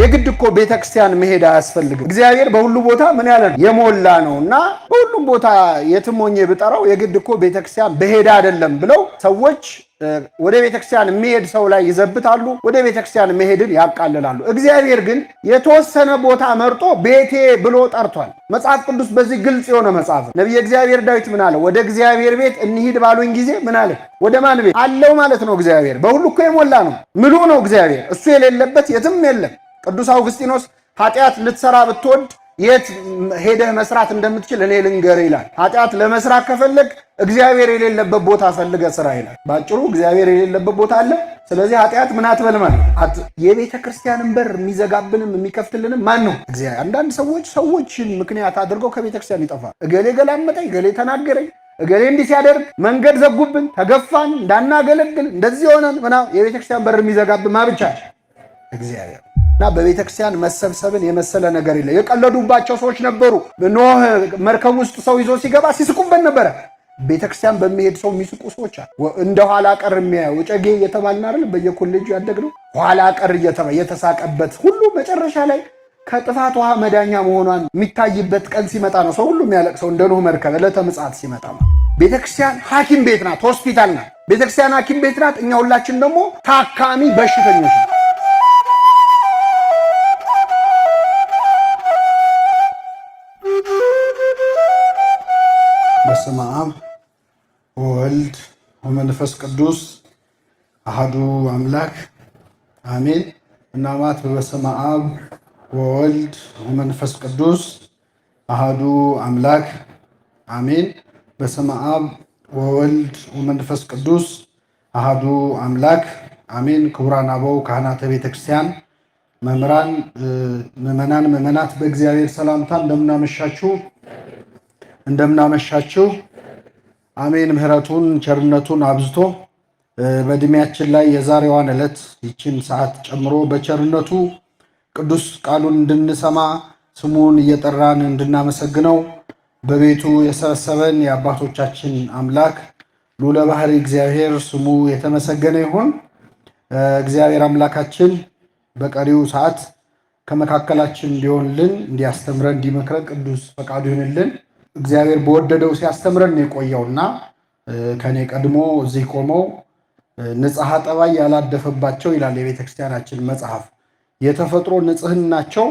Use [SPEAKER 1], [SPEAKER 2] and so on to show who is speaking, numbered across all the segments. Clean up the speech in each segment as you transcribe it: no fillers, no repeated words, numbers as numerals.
[SPEAKER 1] የግድ እኮ ቤተክርስቲያን መሄድ አያስፈልግም። እግዚአብሔር በሁሉ ቦታ ምን ያለ ነው? የሞላ ነውና በሁሉም ቦታ የትም ሆኜ ብጠራው የግድ እኮ ቤተክርስቲያን በሄዳ አይደለም ብለው ሰዎች ወደ ቤተክርስቲያን የሚሄድ ሰው ላይ ይዘብታሉ፣ ወደ ቤተክርስቲያን መሄድን ያቃልላሉ። እግዚአብሔር ግን የተወሰነ ቦታ መርጦ ቤቴ ብሎ ጠርቷል። መጽሐፍ ቅዱስ በዚህ ግልጽ የሆነ መጽሐፍ ነው። ነቢየ እግዚአብሔር ዳዊት ምን አለ? ወደ እግዚአብሔር ቤት እንሂድ ባሉኝ ጊዜ ምን አለ? ወደ ማን ቤት አለው ማለት ነው። እግዚአብሔር በሁሉ እኮ የሞላ ነው፣ ምሉ ነው እግዚአብሔር። እሱ የሌለበት የትም የለም። ቅዱስ አውግስጢኖስ ኃጢአት ልትሰራ ብትወድ የት ሄደህ መስራት እንደምትችል እኔ ልንገር ይላል። ኃጢአት ለመስራት ከፈለግ እግዚአብሔር የሌለበት ቦታ ፈልገህ ስራ ይላል። ባጭሩ እግዚአብሔር የሌለበት ቦታ አለ። ስለዚህ ኃጢአት ምን አትበል ማለት። የቤተ ክርስቲያንን በር የሚዘጋብንም የሚከፍትልንም ማን ነው? እግዚአብሔር። አንዳንድ ሰዎችን ምክንያት አድርገው ከቤተ ክርስቲያን ይጠፋል። እገሌ ገላመጠኝ፣ እገሌ ተናገረኝ፣ እገሌ እንዲህ ሲያደርግ መንገድ ዘጉብን፣ ተገፋን፣ እንዳናገለግል እንደዚህ ሆነን ምናምን። የቤተ ክርስቲያን በር የሚዘጋብን ማ ብቻ? እግዚአብሔር። እና በቤተ ክርስቲያን መሰብሰብን የመሰለ ነገር የለ። የቀለዱባቸው ሰዎች ነበሩ። ኖህ መርከብ ውስጥ ሰው ይዞ ሲገባ ሲስቁበት ነበረ። ቤተ ክርስቲያን በሚሄድ ሰው የሚስቁ ሰዎች አሉ። እንደ ኋላ ቀር የሚያዩ ጨጌ እየተባልን አይደል በየኮሌጁ ያደግነው። ኋላ ቀር የተሳቀበት ሁሉ መጨረሻ ላይ ከጥፋት ውሃ መዳኛ መሆኗን የሚታይበት ቀን ሲመጣ ነው ሰው ሁሉ የሚያለቅሰው። እንደ ኖህ መርከብ ዕለተ ምጽአት ሲመጣ ቤተ ክርስቲያን ሐኪም ቤት ናት፣ ሆስፒታል ናት። ቤተ ክርስቲያን ሐኪም ቤት ናት። እኛ ሁላችን ደግሞ ታካሚ በሽተኞች ነው። በስመ አብ ወወልድ ወመንፈስ ቅዱስ አሐዱ አምላክ አሜን። እናማት በስመ አብ ወወልድ ወመንፈስ ቅዱስ አሐዱ አምላክ አሜን። በስመ አብ ወወልድ ወመንፈስ ቅዱስ አሐዱ አምላክ አሜን። ክቡራን አበው ካህናተ ቤተክርስቲያን፣ መምህራን፣ ምዕመናን፣ ምዕመናት በእግዚአብሔር ሰላምታ እንደምናመሻችሁ አሜን። ምሕረቱን ቸርነቱን አብዝቶ በእድሜያችን ላይ የዛሬዋን ዕለት ይችን ሰዓት ጨምሮ በቸርነቱ ቅዱስ ቃሉን እንድንሰማ ስሙን እየጠራን እንድናመሰግነው በቤቱ የሰበሰበን የአባቶቻችን አምላክ ልዑለ ባሕርይ እግዚአብሔር ስሙ የተመሰገነ ይሁን። እግዚአብሔር አምላካችን በቀሪው ሰዓት ከመካከላችን እንዲሆንልን፣ እንዲያስተምረን፣ እንዲመክረን ቅዱስ ፈቃዱ ይሁንልን። እግዚአብሔር በወደደው ሲያስተምረን የቆየውና ከኔ ቀድሞ እዚህ ቆመው ንጽሐ ጠባይ ያላደፈባቸው ይላል የቤተ ክርስቲያናችን መጽሐፍ። የተፈጥሮ ንጽህናቸው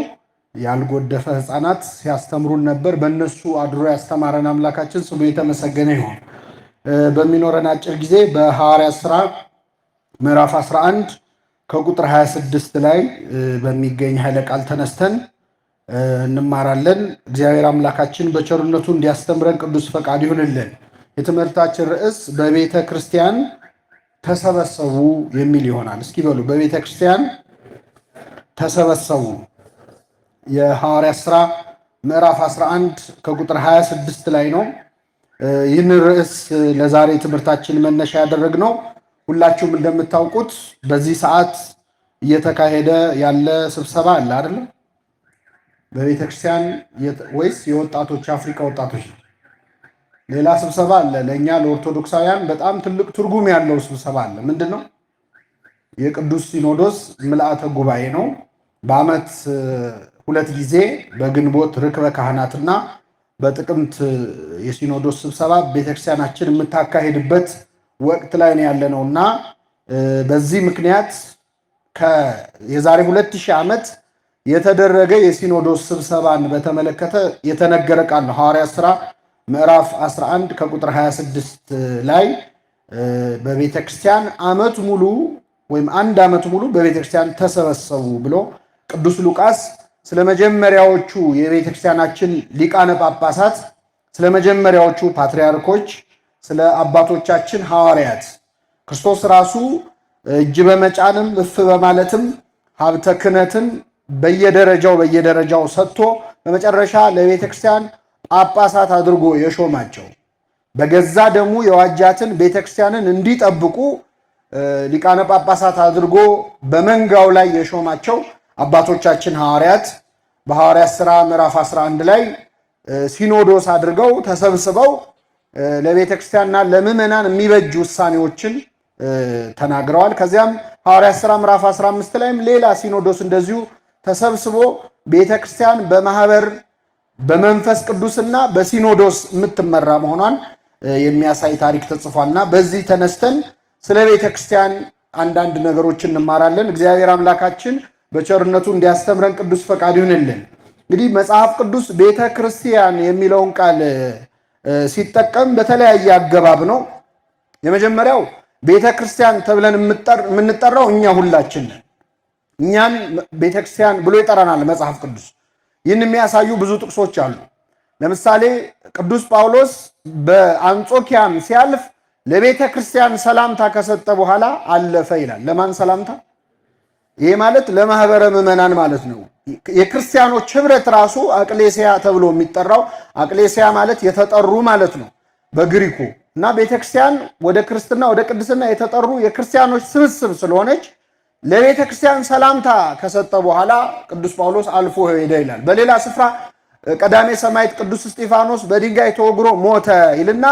[SPEAKER 1] ያልጎደፈ ሕፃናት ሲያስተምሩን ነበር። በእነሱ አድሮ ያስተማረን አምላካችን ስሙ የተመሰገነ ይሁን። በሚኖረን አጭር ጊዜ በሐዋርያት ሥራ ምዕራፍ 11 ከቁጥር 26 ላይ በሚገኝ ኃይለ ቃል ተነስተን እንማራለን። እግዚአብሔር አምላካችን በቸርነቱ እንዲያስተምረን ቅዱስ ፈቃድ ይሁንልን። የትምህርታችን ርዕስ በቤተ ክርስቲያን ተሰበሰቡ የሚል ይሆናል። እስኪ በሉ በቤተ ክርስቲያን ተሰበሰቡ። የሐዋርያት ሥራ ምዕራፍ 11 ከቁጥር 26 ላይ ነው። ይህንን ርዕስ ለዛሬ ትምህርታችን መነሻ ያደረግነው ሁላችሁም እንደምታውቁት በዚህ ሰዓት እየተካሄደ ያለ ስብሰባ አለ አይደለም? በቤተ ክርስቲያን ወይስ የወጣቶች የአፍሪካ ወጣቶች ነው? ሌላ ስብሰባ አለ። ለእኛ ለኦርቶዶክሳውያን በጣም ትልቅ ትርጉም ያለው ስብሰባ አለ። ምንድን ነው? የቅዱስ ሲኖዶስ ምልአተ ጉባኤ ነው። በዓመት 2 ጊዜ በግንቦት ርክበ ካህናትና በጥቅምት የሲኖዶስ ስብሰባ ቤተክርስቲያናችን የምታካሄድበት ወቅት ላይ ነው ያለነውና በዚህ ምክንያት የዛሬ 2000 ዓመት የተደረገ የሲኖዶስ ስብሰባን በተመለከተ የተነገረ ቃል ነው። ሐዋርያት ሥራ ምዕራፍ 11 ከቁጥር 26 ላይ በቤተክርስቲያን ዓመት ሙሉ ወይም 1 ዓመት ሙሉ በቤተክርስቲያን ተሰበሰቡ ብሎ ቅዱስ ሉቃስ ስለመጀመሪያዎቹ የቤተክርስቲያናችን ሊቃነ ጳጳሳት፣ ስለመጀመሪያዎቹ ፓትርያርኮች፣ ስለ አባቶቻችን ሐዋርያት ክርስቶስ ራሱ እጅ በመጫንም እፍ በማለትም ሀብተ ክህነትን በየደረጃው ሰጥቶ በመጨረሻ ለቤተክርስቲያን ጳጳሳት አድርጎ የሾማቸው በገዛ ደሙ የዋጃትን ቤተክርስቲያንን እንዲጠብቁ ሊቃነ ጳጳሳት አድርጎ በመንጋው ላይ የሾማቸው አባቶቻችን ሐዋርያት በሐዋርያት ሥራ ምዕራፍ 11 ላይ ሲኖዶስ አድርገው ተሰብስበው ለቤተክርስቲያንና ለምዕመናን የሚበጅ ውሳኔዎችን ተናግረዋል። ከዚያም ሐዋርያት ሥራ ምዕራፍ 15 ላይም ሌላ ሲኖዶስ እንደዚሁ ተሰብስቦ ቤተክርስቲያን በማህበር በመንፈስ ቅዱስና በሲኖዶስ የምትመራ መሆኗን የሚያሳይ ታሪክ ተጽፏልና በዚህ ተነስተን ስለ ቤተክርስቲያን አንዳንድ ነገሮችን እንማራለን። እግዚአብሔር አምላካችን በቸርነቱ እንዲያስተምረን ቅዱስ ፈቃዱ ይሁንልን። እንግዲህ መጽሐፍ ቅዱስ ቤተክርስቲያን የሚለውን ቃል ሲጠቀም በተለያየ አገባብ ነው። የመጀመሪያው ቤተክርስቲያን ተብለን የምንጠራው እኛ ሁላችን ነን። እኛን ቤተክርስቲያን ብሎ ይጠራናል መጽሐፍ ቅዱስ። ይህን የሚያሳዩ ብዙ ጥቅሶች አሉ። ለምሳሌ ቅዱስ ጳውሎስ በአንጾኪያም ሲያልፍ ለቤተ ክርስቲያን ሰላምታ ከሰጠ በኋላ አለፈ ይላል። ለማን ሰላምታ? ይሄ ማለት ለማህበረ ምዕመናን ማለት ነው። የክርስቲያኖች ህብረት ራሱ አቅሌሲያ ተብሎ የሚጠራው አቅሌሲያ ማለት የተጠሩ ማለት ነው በግሪኩ እና ቤተክርስቲያን ወደ ክርስትና ወደ ቅድስና የተጠሩ የክርስቲያኖች ስብስብ ስለሆነች ለቤተ ክርስቲያን ሰላምታ ከሰጠ በኋላ ቅዱስ ጳውሎስ አልፎ ሄደ ይላል። በሌላ ስፍራ ቀዳሜ ሰማዕት ቅዱስ እስጢፋኖስ በድንጋይ ተወግሮ ሞተ ይልና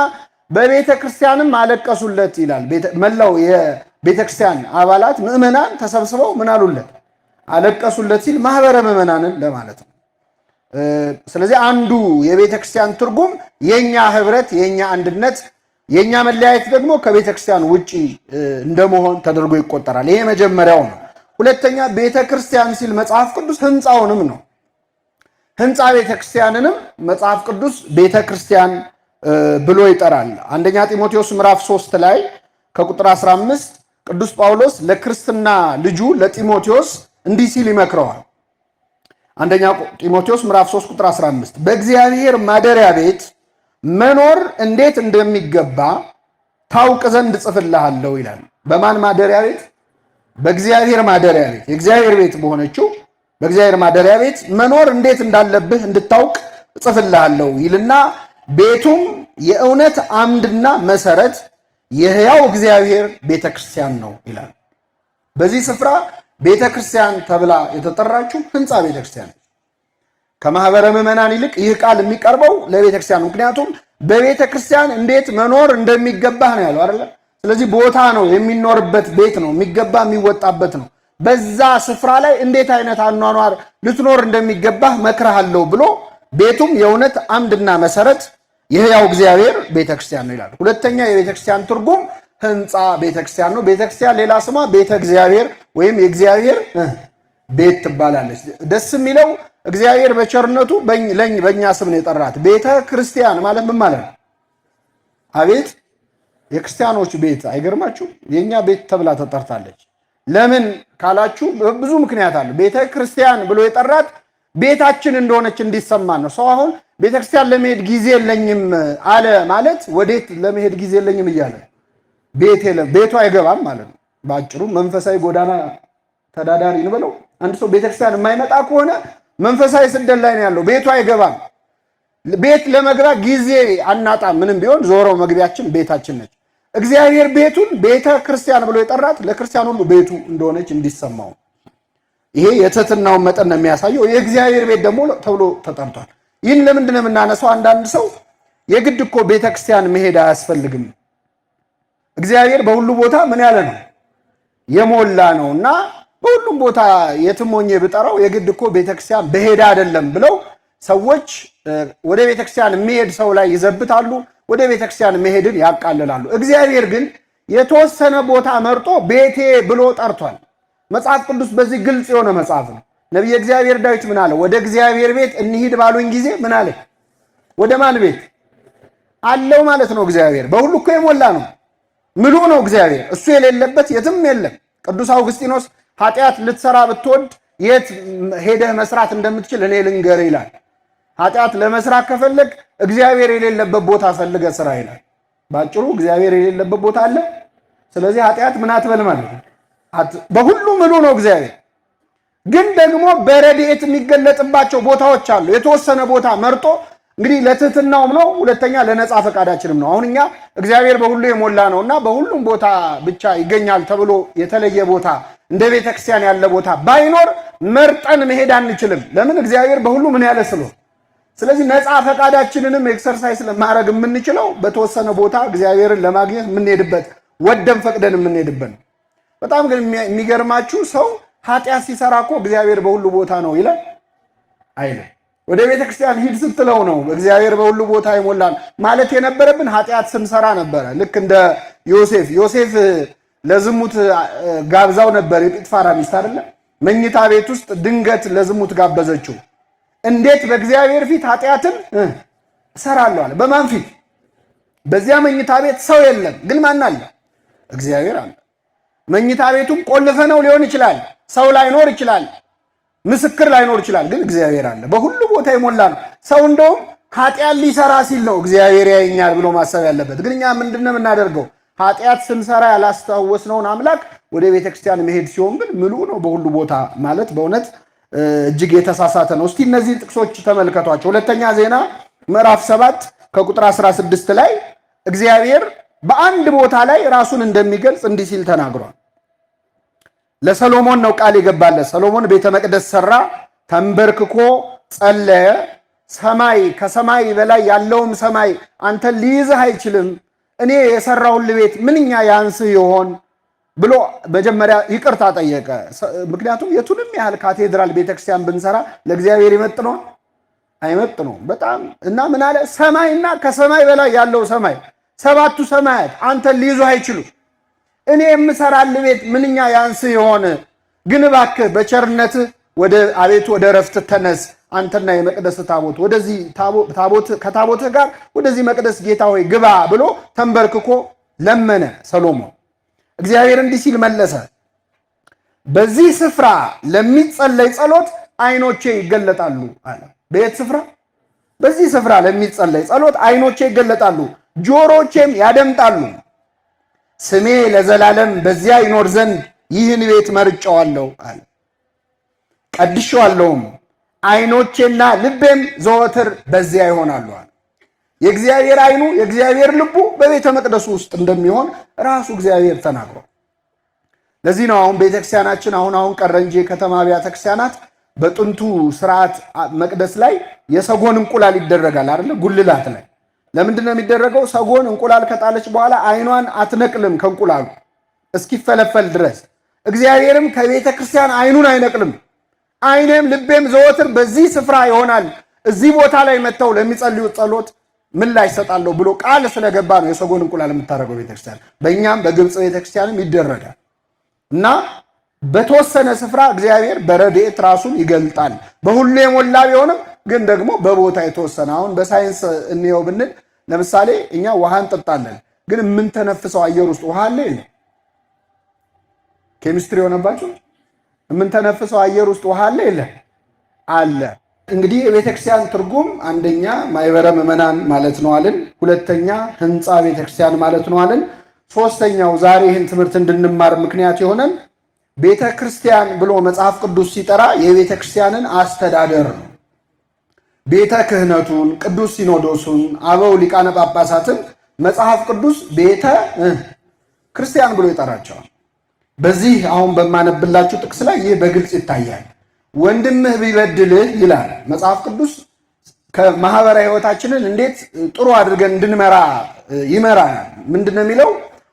[SPEAKER 1] በቤተ ክርስቲያንም አለቀሱለት ይላል። መላው የቤተ ክርስቲያን አባላት ምዕመናን ተሰብስበው ምን አሉለት? አለቀሱለት ሲል ማህበረ ምዕመናንን ለማለት ነው። ስለዚህ አንዱ የቤተ ክርስቲያን ትርጉም የኛ ህብረት፣ የኛ አንድነት፣ የኛ መለያየት ደግሞ ከቤተ ክርስቲያን ውጪ እንደመሆን ተደርጎ ይቆጠራል። ይሄ መጀመሪያው ነው። ሁለተኛ ቤተ ክርስቲያን ሲል መጽሐፍ ቅዱስ ህንፃውንም ነው። ህንፃ ቤተ ክርስቲያንንም መጽሐፍ ቅዱስ ቤተ ክርስቲያን ብሎ ይጠራል። አንደኛ ጢሞቴዎስ ምዕራፍ 3 ላይ ከቁጥር 15 ቅዱስ ጳውሎስ ለክርስትና ልጁ ለጢሞቴዎስ እንዲህ ሲል ይመክረዋል። አንደኛ ጢሞቴዎስ ምዕራፍ 3 ቁጥር 15 በእግዚአብሔር ማደሪያ ቤት መኖር እንዴት እንደሚገባ ታውቅ ዘንድ ጽፍልሃለሁ ይላል። በማን ማደሪያ ቤት? በእግዚአብሔር ማደሪያ ቤት። የእግዚአብሔር ቤት በሆነችው በእግዚአብሔር ማደሪያ ቤት መኖር እንዴት እንዳለብህ እንድታውቅ ጽፍልሃለሁ ይልና ቤቱም የእውነት አምድና መሰረት የሕያው እግዚአብሔር ቤተክርስቲያን ነው ይላል። በዚህ ስፍራ ቤተክርስቲያን ተብላ የተጠራችው ህንፃ ቤተክርስቲያን ነው። ከማህበረ ምዕመናን ይልቅ ይህ ቃል የሚቀርበው ለቤተክርስቲያን፣ ምክንያቱም በቤተክርስቲያን እንዴት መኖር እንደሚገባህ ነው ያለው አይደል? ስለዚህ ቦታ ነው፣ የሚኖርበት ቤት ነው፣ የሚገባ የሚወጣበት ነው። በዛ ስፍራ ላይ እንዴት አይነት አኗኗር ልትኖር እንደሚገባህ መክረሃለሁ ብሎ ቤቱም የእውነት አምድና መሰረት የሕያው እግዚአብሔር ቤተክርስቲያን ነው ይላል። ሁለተኛ የቤተክርስቲያን ትርጉም ህንፃ ቤተክርስቲያን ነው። ቤተክርስቲያን ሌላ ስሟ ቤተ እግዚአብሔር ወይም የእግዚአብሔር ቤት ትባላለች። ደስ የሚለው እግዚአብሔር በቸርነቱ በእኛ ስም ነው የጠራት። ቤተ ክርስቲያን ማለት ምን ማለት ነው? አቤት የክርስቲያኖች ቤት አይገርማችሁ? የእኛ ቤት ተብላ ተጠርታለች። ለምን ካላችሁ ብዙ ምክንያት አለ። ቤተ ክርስቲያን ብሎ የጠራት ቤታችን እንደሆነች እንዲሰማን ነው። ሰው አሁን ቤተክርስቲያን ለመሄድ ጊዜ የለኝም አለ ማለት ወዴት ለመሄድ ጊዜ የለኝም እያለ ቤቱ አይገባም ማለት ነው። በአጭሩ መንፈሳዊ ጎዳና ተዳዳሪ እንበለው። አንድ ሰው ቤተክርስቲያን የማይመጣ ከሆነ መንፈሳዊ ስደት ላይ ነው ያለው። ቤቱ አይገባም። ቤት ለመግባት ጊዜ አናጣም። ምንም ቢሆን ዞሮ መግቢያችን ቤታችን ነች። እግዚአብሔር ቤቱን ቤተ ክርስቲያን ብሎ የጠራት ለክርስቲያን ሁሉ ቤቱ እንደሆነች እንዲሰማው። ይሄ የትህትናውን መጠን ነው የሚያሳየው። የእግዚአብሔር ቤት ደግሞ ተብሎ ተጠርቷል። ይህን ለምንድን ነው የምናነሳው? አንዳንድ ሰው የግድ እኮ ቤተክርስቲያን መሄድ አያስፈልግም፣ እግዚአብሔር በሁሉ ቦታ ምን ያለ ነው? የሞላ ነው እና በሁሉም ቦታ የትም ሆኜ ብጠራው የግድ እኮ ቤተክርስቲያን በሄዳ አይደለም ብለው ሰዎች ወደ ቤተክርስቲያን የሚሄድ ሰው ላይ ይዘብታሉ፣ ወደ ቤተክርስቲያን መሄድን ያቃልላሉ። እግዚአብሔር ግን የተወሰነ ቦታ መርጦ ቤቴ ብሎ ጠርቷል። መጽሐፍ ቅዱስ በዚህ ግልጽ የሆነ መጽሐፍ ነው። ነቢየ እግዚአብሔር ዳዊት ምን አለ? ወደ እግዚአብሔር ቤት እንሂድ ባሉኝ ጊዜ ምን አለ? ወደ ማን ቤት አለው ማለት ነው። እግዚአብሔር በሁሉ እኮ የሞላ ነው፣ ምሉ ነው እግዚአብሔር። እሱ የሌለበት የትም የለም። ቅዱስ አውግስጢኖስ ኃጢአት ልትሰራ ብትወድ የት ሄደህ መስራት እንደምትችል እኔ ልንገርህ ይላል። ኃጢአት ለመስራት ከፈለግ እግዚአብሔር የሌለበት ቦታ ፈልገህ ስራ ይላል። ባጭሩ እግዚአብሔር የሌለበት ቦታ አለ። ስለዚህ ኃጢአት ምን አትበል ማለት ነው። በሁሉ ምሉ ነው እግዚአብሔር። ግን ደግሞ በረድኤት የሚገለጥባቸው ቦታዎች አሉ። የተወሰነ ቦታ መርጦ እንግዲህ ለትህትናውም ነው፣ ሁለተኛ ለነጻ ፈቃዳችንም ነው። አሁን እኛ እግዚአብሔር በሁሉ የሞላ ነውና በሁሉም ቦታ ብቻ ይገኛል ተብሎ የተለየ ቦታ እንደ ቤተክርስቲያን ያለ ቦታ ባይኖር መርጠን መሄድ አንችልም። ለምን? እግዚአብሔር በሁሉ ምን ያለ ስለ። ስለዚህ ነጻ ፈቃዳችንንም ኤክሰርሳይዝ ለማድረግ የምንችለው በተወሰነ ቦታ እግዚአብሔርን ለማግኘት የምንሄድበት ወደም ፈቅደን የምንሄድበት ነው። በጣም ግን የሚገርማችሁ ሰው ኃጢአት ሲሰራ እኮ እግዚአብሔር በሁሉ ቦታ ነው ይላል አይልም። ወደ ቤተክርስቲያን ሂድ ስትለው ነው እግዚአብሔር በሁሉ ቦታ ይሞላል ማለት የነበረብን ኃጢአት ስንሰራ ነበረ። ልክ እንደ ዮሴፍ ለዝሙት ጋብዛው ነበር የጲጥፋራ ሚስት አይደለ? መኝታ ቤት ውስጥ ድንገት ለዝሙት ጋበዘችው። እንዴት በእግዚአብሔር ፊት ኃጢአትን እሰራለሁ አለ። በማን ፊት? በዚያ መኝታ ቤት ሰው የለም፣ ግን ማን አለ? እግዚአብሔር አለ። መኝታ ቤቱም ቆልፈነው ሊሆን ይችላል፣ ሰው ላይኖር ይችላል፣ ምስክር ላይኖር ይችላል፣ ግን እግዚአብሔር አለ። በሁሉ ቦታ የሞላ ነው። ሰው እንደውም ኃጢአት ሊሰራ ሲል ነው እግዚአብሔር ያየኛል ብሎ ማሰብ ያለበት። ግን እኛ ምንድነው የምናደርገው? ኃጢአት ስንሰራ ያላስታወስነውን አምላክ ወደ ቤተክርስቲያን መሄድ ሲሆን ግን ምሉ ነው በሁሉ ቦታ ማለት በእውነት እጅግ የተሳሳተ ነው። እስቲ እነዚህን ጥቅሶች ተመልከቷቸው። ሁለተኛ ዜና ምዕራፍ 7 ከቁጥር 16 ላይ እግዚአብሔር በአንድ ቦታ ላይ ራሱን እንደሚገልጽ እንዲህ ሲል ተናግሯል። ለሰሎሞን ነው ቃል የገባለት። ሰሎሞን ቤተ መቅደስ ሰራ፣ ተንበርክኮ ጸለየ። ሰማይ ከሰማይ በላይ ያለውም ሰማይ አንተን ሊይዝህ አይችልም፣ እኔ የሰራሁልህ ቤት ምንኛ ያንስህ ይሆን ብሎ መጀመሪያ ይቅርታ ጠየቀ። ምክንያቱም የቱንም ያህል ካቴድራል ቤተክርስቲያን ብንሰራ ለእግዚአብሔር ይመጥነዋል? አይመጥነውም በጣም እና ምን አለ? ሰማይና ከሰማይ በላይ ያለው ሰማይ ሰባቱ ሰማያት አንተን ሊይዙህ አይችሉም፣ እኔ የምሰራልህ ቤት ምንኛ ያንስህ ይሆን? ግን እባክህ በቸርነትህ አቤቱ ወደ ረፍት ተነስ፣ አንተና የመቅደስ ታቦት ወደዚህ ከታቦትህ ጋር ወደዚህ መቅደስ ጌታ ሆይ ግባ ብሎ ተንበርክኮ ለመነ ሰሎሞን። እግዚአብሔር እንዲህ ሲል መለሰ፣ በዚህ ስፍራ ለሚጸለይ ጸሎት ዓይኖቼ ይገለጣሉ አለ። በየት ስፍራ? በዚህ ስፍራ ለሚጸለይ ጸሎት ዓይኖቼ ይገለጣሉ፣ ጆሮቼም ያደምጣሉ። ስሜ ለዘላለም በዚያ ይኖር ዘንድ ይህን ቤት መርጨዋለሁ አለ። ቀድሼዋለሁም፣ ዓይኖቼና ልቤም ዘወትር በዚያ ይሆናሉ አለ። የእግዚአብሔር ዓይኑ የእግዚአብሔር ልቡ በቤተ መቅደሱ ውስጥ እንደሚሆን ራሱ እግዚአብሔር ተናግሯል። ለዚህ ነው አሁን ቤተክርስቲያናችን አሁን ቀረ እንጂ የከተማ አብያተ ክርስቲያናት በጥንቱ ስርዓት መቅደስ ላይ የሰጎን እንቁላል ይደረጋል አይደለ? ጉልላት ላይ ለምንድን ነው የሚደረገው? ሰጎን እንቁላል ከጣለች በኋላ ዓይኗን አትነቅልም ከእንቁላሉ እስኪፈለፈል ድረስ። እግዚአብሔርም ከቤተ ክርስቲያን ዓይኑን አይነቅልም። ዓይኔም ልቤም ዘወትር በዚህ ስፍራ ይሆናል፣ እዚህ ቦታ ላይ መጥተው ለሚጸልዩት ጸሎት ምላሽ እሰጣለሁ ብሎ ቃል ስለገባ ነው የሰጎን እንቁላል የምታደርገው ቤተክርስቲያን። በእኛም በግብፅ ቤተክርስቲያንም ይደረጋል እና በተወሰነ ስፍራ እግዚአብሔር በረድኤት ራሱን ይገልጣል። በሁሉ የሞላ ቢሆንም ግን ደግሞ በቦታ የተወሰነ። አሁን በሳይንስ እንየው ብንል ለምሳሌ እኛ ውሃ እንጠጣለን፣ ግን የምንተነፍሰው አየር ውስጥ ውሃ አለ የለም? ኬሚስትሪ የሆነባችሁ የምንተነፍሰው አየር ውስጥ ውሃ አለ የለም? አለ። እንግዲህ የቤተክርስቲያን ትርጉም አንደኛ ማይበረ ምዕመናን ማለት ነው አለን። ሁለተኛ ህንፃ ቤተክርስቲያን ማለት ነው አለን። ሶስተኛው ዛሬ ይህን ትምህርት እንድንማር ምክንያት የሆነን ቤተክርስቲያን ብሎ መጽሐፍ ቅዱስ ሲጠራ የቤተክርስቲያንን አስተዳደር ነው። ቤተ ክህነቱን፣ ቅዱስ ሲኖዶሱን፣ አበው ሊቃነ ጳጳሳትን መጽሐፍ ቅዱስ ቤተ ክርስቲያን ብሎ ይጠራቸዋል። በዚህ አሁን በማነብላችሁ ጥቅስ ላይ ይህ በግልጽ ይታያል። ወንድምህ ቢበድልህ ይላል መጽሐፍ ቅዱስ። ከማህበራዊ ህይወታችንን እንዴት ጥሩ አድርገን እንድንመራ ይመራናል። ምንድን ነው የሚለው?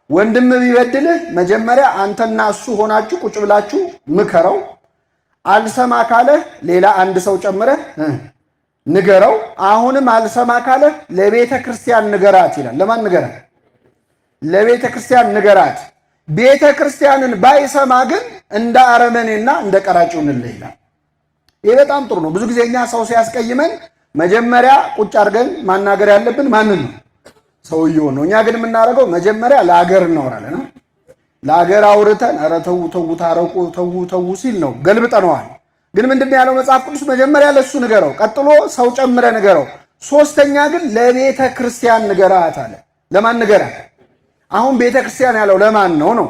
[SPEAKER 1] ወንድምህ ቢበድልህ መጀመሪያ አንተና እሱ ሆናችሁ ቁጭ ብላችሁ ምከረው። አልሰማ ካለህ ሌላ አንድ ሰው ጨምረህ ንገረው። አሁንም አልሰማ ካለህ ለቤተ ክርስቲያን ንገራት ይላል። ለማን ንገራት? ለቤተ ክርስቲያን ንገራት። ቤተ ክርስቲያንን ባይሰማ ግን እንደ አረመኔና እንደ ቀራጭ ይሁንልህ ይላል። ይህ በጣም ጥሩ ነው። ብዙ ጊዜ እኛ ሰው ሲያስቀይመን መጀመሪያ ቁጭ አድርገን ማናገር ያለብን ማንን ነው? ሰውየውን ነው። እኛ ግን የምናደርገው መጀመሪያ ለአገር እናወራለን። ለአገር አውርተን ኧረ ተው ተው ታረቁ ተው ሲል ነው ገልብጠነዋል። ግን ምንድነው ያለው መጽሐፍ ቅዱስ? መጀመሪያ ለሱ ንገረው፣ ቀጥሎ ሰው ጨምረ ንገረው፣ ሶስተኛ ግን ለቤተ ክርስቲያን ንገራት አለ። ለማን ንገራት? አሁን ቤተ ክርስቲያን ያለው ለማን ነው ነው?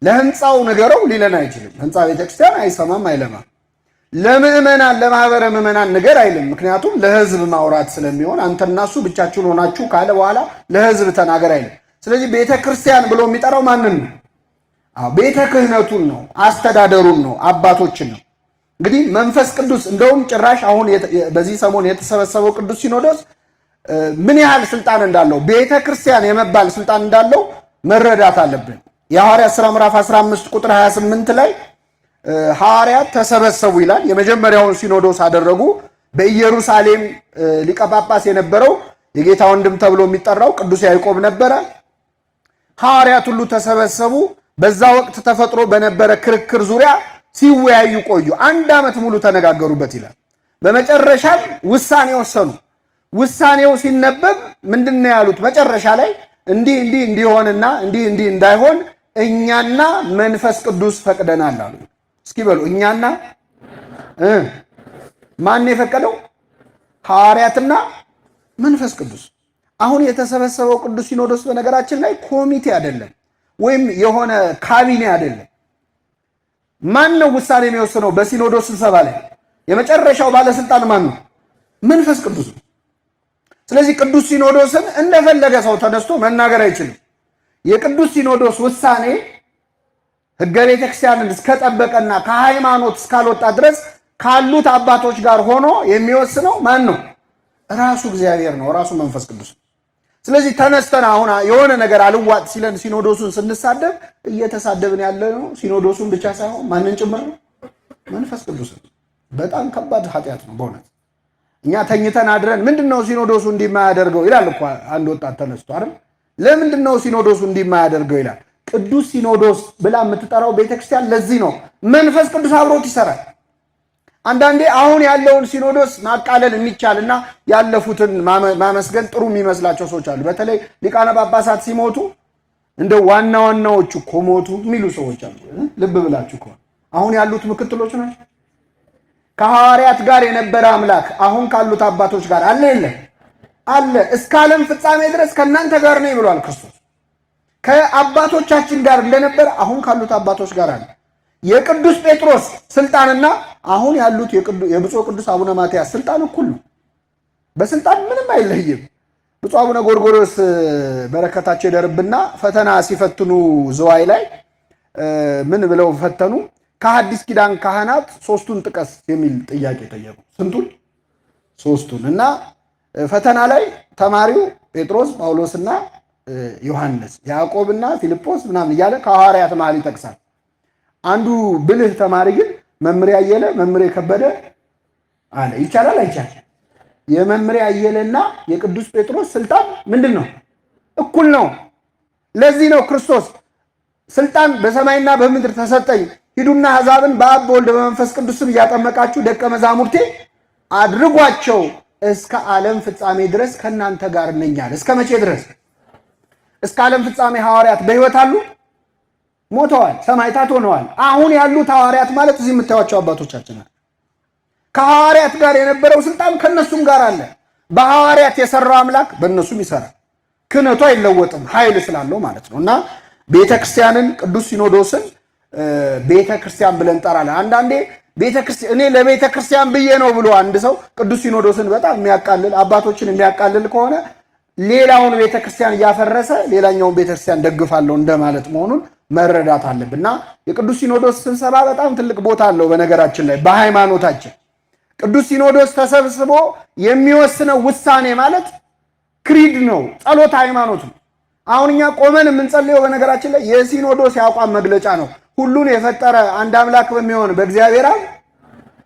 [SPEAKER 1] ለህንፃው ንገረው ሊለን አይችልም። ህንፃ ቤተ ክርስቲያን አይሰማም አይለማም። ለምእመናን ለማህበረ ምእመናን ንገር አይልም። ምክንያቱም ለህዝብ ማውራት ስለሚሆን አንተና እሱ ብቻችሁን ሆናችሁ ካለ በኋላ ለህዝብ ተናገር አይልም። ስለዚህ ቤተ ክርስቲያን ብሎ የሚጠራው ማንን ነው? ቤተ ክህነቱን ነው፣ አስተዳደሩን ነው፣ አባቶችን ነው። እንግዲህ መንፈስ ቅዱስ እንደውም ጭራሽ አሁን በዚህ ሰሞን የተሰበሰበው ቅዱስ ሲኖዶስ ምን ያህል ስልጣን እንዳለው ቤተ ክርስቲያን የመባል ስልጣን እንዳለው መረዳት አለብን። የሐዋርያት ሥራ ምዕራፍ 15 ቁጥር 28 ላይ ሐዋርያት ተሰበሰቡ ይላል። የመጀመሪያውን ሲኖዶስ አደረጉ። በኢየሩሳሌም ሊቀ ጳጳስ የነበረው የጌታ ወንድም ተብሎ የሚጠራው ቅዱስ ያዕቆብ ነበረ። ሐዋርያት ሁሉ ተሰበሰቡ። በዛ ወቅት ተፈጥሮ በነበረ ክርክር ዙሪያ ሲወያዩ ቆዩ። 1 ዓመት ሙሉ ተነጋገሩበት ይላል። በመጨረሻም ውሳኔ ወሰኑ። ውሳኔው ሲነበብ ምንድነው ያሉት? መጨረሻ ላይ እንዲህ እንዲሆንና እንዲህ እንዳይሆን እኛና መንፈስ ቅዱስ ፈቅደናል አሉ። እስኪ በሉ እኛና ማን የፈቀደው? ሐዋርያትና መንፈስ ቅዱስ። አሁን የተሰበሰበው ቅዱስ ሲኖዶስ በነገራችን ላይ ኮሚቴ አይደለም፣ ወይም የሆነ ካቢኔ አይደለም። ማን ነው ውሳኔ የሚወስነው? በሲኖዶስ ስብሰባ ላይ የመጨረሻው ባለስልጣን ማን ነው? መንፈስ ቅዱስ ነው። ስለዚህ ቅዱስ ሲኖዶስን እንደፈለገ ሰው ተነስቶ መናገር አይችልም። የቅዱስ ሲኖዶስ ውሳኔ ሕገ ቤተክርስቲያንን እስከጠበቀና ከሃይማኖት እስካልወጣ ድረስ ካሉት አባቶች ጋር ሆኖ የሚወስነው ማን ነው? ራሱ እግዚአብሔር ነው፣ ራሱ መንፈስ ቅዱስ ነው። ስለዚህ ተነስተን አሁን የሆነ ነገር አልዋጥ ሲለን ሲኖዶሱን ስንሳደብ እየተሳደብን ያለ ነው ሲኖዶሱን ብቻ ሳይሆን ማንን ጭምር ነው? መንፈስ ቅዱስ ነው። በጣም ከባድ ኃጢአት ነው በእውነት። እኛ ተኝተን አድረን ምንድነው ሲኖዶሱ እንዲማያደርገው ይላል እኮ አንድ ወጣት ተነስቶ አይደል? ለምንድነው ሲኖዶሱ እንዲማያደርገው ይላል። ቅዱስ ሲኖዶስ ብላ የምትጠራው ቤተክርስቲያን ለዚህ ነው። መንፈስ ቅዱስ አብሮት ይሰራል። አንዳንዴ አሁን ያለውን ሲኖዶስ ማቃለል የሚቻልና ያለፉትን ማመስገን ጥሩ የሚመስላቸው ሰዎች አሉ። በተለይ ሊቃነ ጳጳሳት ሲሞቱ እንደ ዋናዎቹ እኮ ሞቱ የሚሉ ሰዎች አሉ። ልብ ብላችሁ እኮ አሁን ያሉት ምክትሎች ናቸው። ከሐዋርያት ጋር የነበረ አምላክ አሁን ካሉት አባቶች ጋር አለ የለም? አለ። እስከ ዓለም ፍጻሜ ድረስ ከእናንተ ጋር ነው ብሏል ክርስቶስ። ከአባቶቻችን ጋር እንደነበረ አሁን ካሉት አባቶች ጋር አለ። የቅዱስ ጴጥሮስ ስልጣንና አሁን ያሉት የብፁዕ ቅዱስ አቡነ ማትያስ ስልጣን እኩል ነው። በስልጣን ምንም አይለይም። ብፁዕ አቡነ ጎርጎርዮስ በረከታቸው ይደርብና ፈተና ሲፈትኑ ዝዋይ ላይ ምን ብለው ፈተኑ? ከሐዲስ ኪዳን ካህናት 3ቱን ጥቀስ የሚል ጥያቄ ጠየቁ። ስንቱን? 3ቱን። እና ፈተና ላይ ተማሪው ጴጥሮስ፣ ጳውሎስና ዮሐንስ፣ ያዕቆብና ፊልጶስ ምናምን እያለ ከሐዋርያት መሃል ይጠቅሳል። አንዱ ብልህ ተማሪ ግን መምሬ አየለ፣ መምሬ ከበደ አለ። ይቻላል አይቻል? የመምሬ አየለና የቅዱስ ጴጥሮስ ስልጣን ምንድን ነው? እኩል ነው። ለዚህ ነው ክርስቶስ ስልጣን በሰማይና በምድር ተሰጠኝ፣ ሂዱና አሕዛብን በአብ በወልድ በመንፈስ ቅዱስ ስም እያጠመቃችሁ ደቀ መዛሙርቴ አድርጓቸው፣ እስከ ዓለም ፍጻሜ ድረስ ከእናንተ ጋር ነኝ አለ። እስከ መቼ ድረስ? እስከ ዓለም ፍጻሜ። ሐዋርያት በሕይወት አሉ? ሞተዋል፣ ሰማዕታት ሆነዋል። አሁን ያሉት ሐዋርያት ማለት እዚህ የምታዩቸው አባቶቻችን ናቸው። ከሐዋርያት ጋር የነበረው ስልጣን ከነሱም ጋር አለ። በሐዋርያት የሰራው አምላክ በእነሱም ይሰራል። ክህነቱ አይለወጥም፣ ኃይል ስላለው ማለት ነው። እና ቤተክርስቲያንን ቅዱስ ሲኖዶስን ቤተክርስቲያን ብለን ጠራለን። አንዳንዴ ቤተክርስቲያን እኔ ለቤተክርስቲያን ብዬ ነው ብሎ አንድ ሰው ቅዱስ ሲኖዶስን በጣም የሚያቃልል አባቶችን የሚያቃልል ከሆነ ሌላውን ቤተክርስቲያን እያፈረሰ ሌላኛውን ቤተክርስቲያን ደግፋለሁ እንደማለት መሆኑን መረዳት አለብን። እና የቅዱስ ሲኖዶስ ስብሰባ በጣም ትልቅ ቦታ አለው። በነገራችን ላይ በሃይማኖታችን ቅዱስ ሲኖዶስ ተሰብስቦ የሚወስነው ውሳኔ ማለት ክሪድ ነው፣ ጸሎት ሃይማኖት ነው። አሁን እኛ ቆመን የምንጸልየው በነገራችን ላይ የሲኖዶስ የአቋም መግለጫ ነው። ሁሉን የፈጠረ አንድ አምላክ በሚሆን በእግዚአብሔር አብ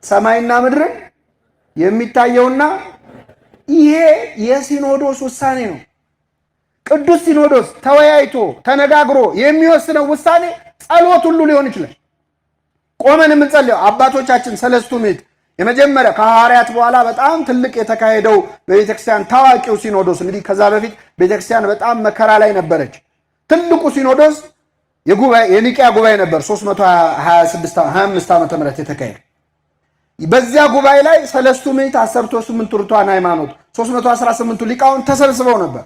[SPEAKER 1] ሰማይና ምድርን የሚታየውና ይሄ የሲኖዶስ ውሳኔ ነው። ቅዱስ ሲኖዶስ ተወያይቶ ተነጋግሮ የሚወስነው ውሳኔ ጸሎት ሁሉ ሊሆን ይችላል። ቆመን የምንጸልየው አባቶቻችን ሰለስቱ ምዕት የመጀመሪያ ከሐዋርያት በኋላ በጣም ትልቅ የተካሄደው በቤተክርስቲያን ታዋቂው ሲኖዶስ እንግዲህ ከዛ በፊት ቤተክርስቲያን በጣም መከራ ላይ ነበረች። ትልቁ ሲኖዶስ የኒቂያ ጉባኤ ነበር 325 ዓመተ ምህረት የተካሄደ። በዚያ ጉባኤ ላይ ሰለስቱ ምዕት 18 ርቱዓነ ሃይማኖት 318ቱ ሊቃውንት ተሰብስበው ነበር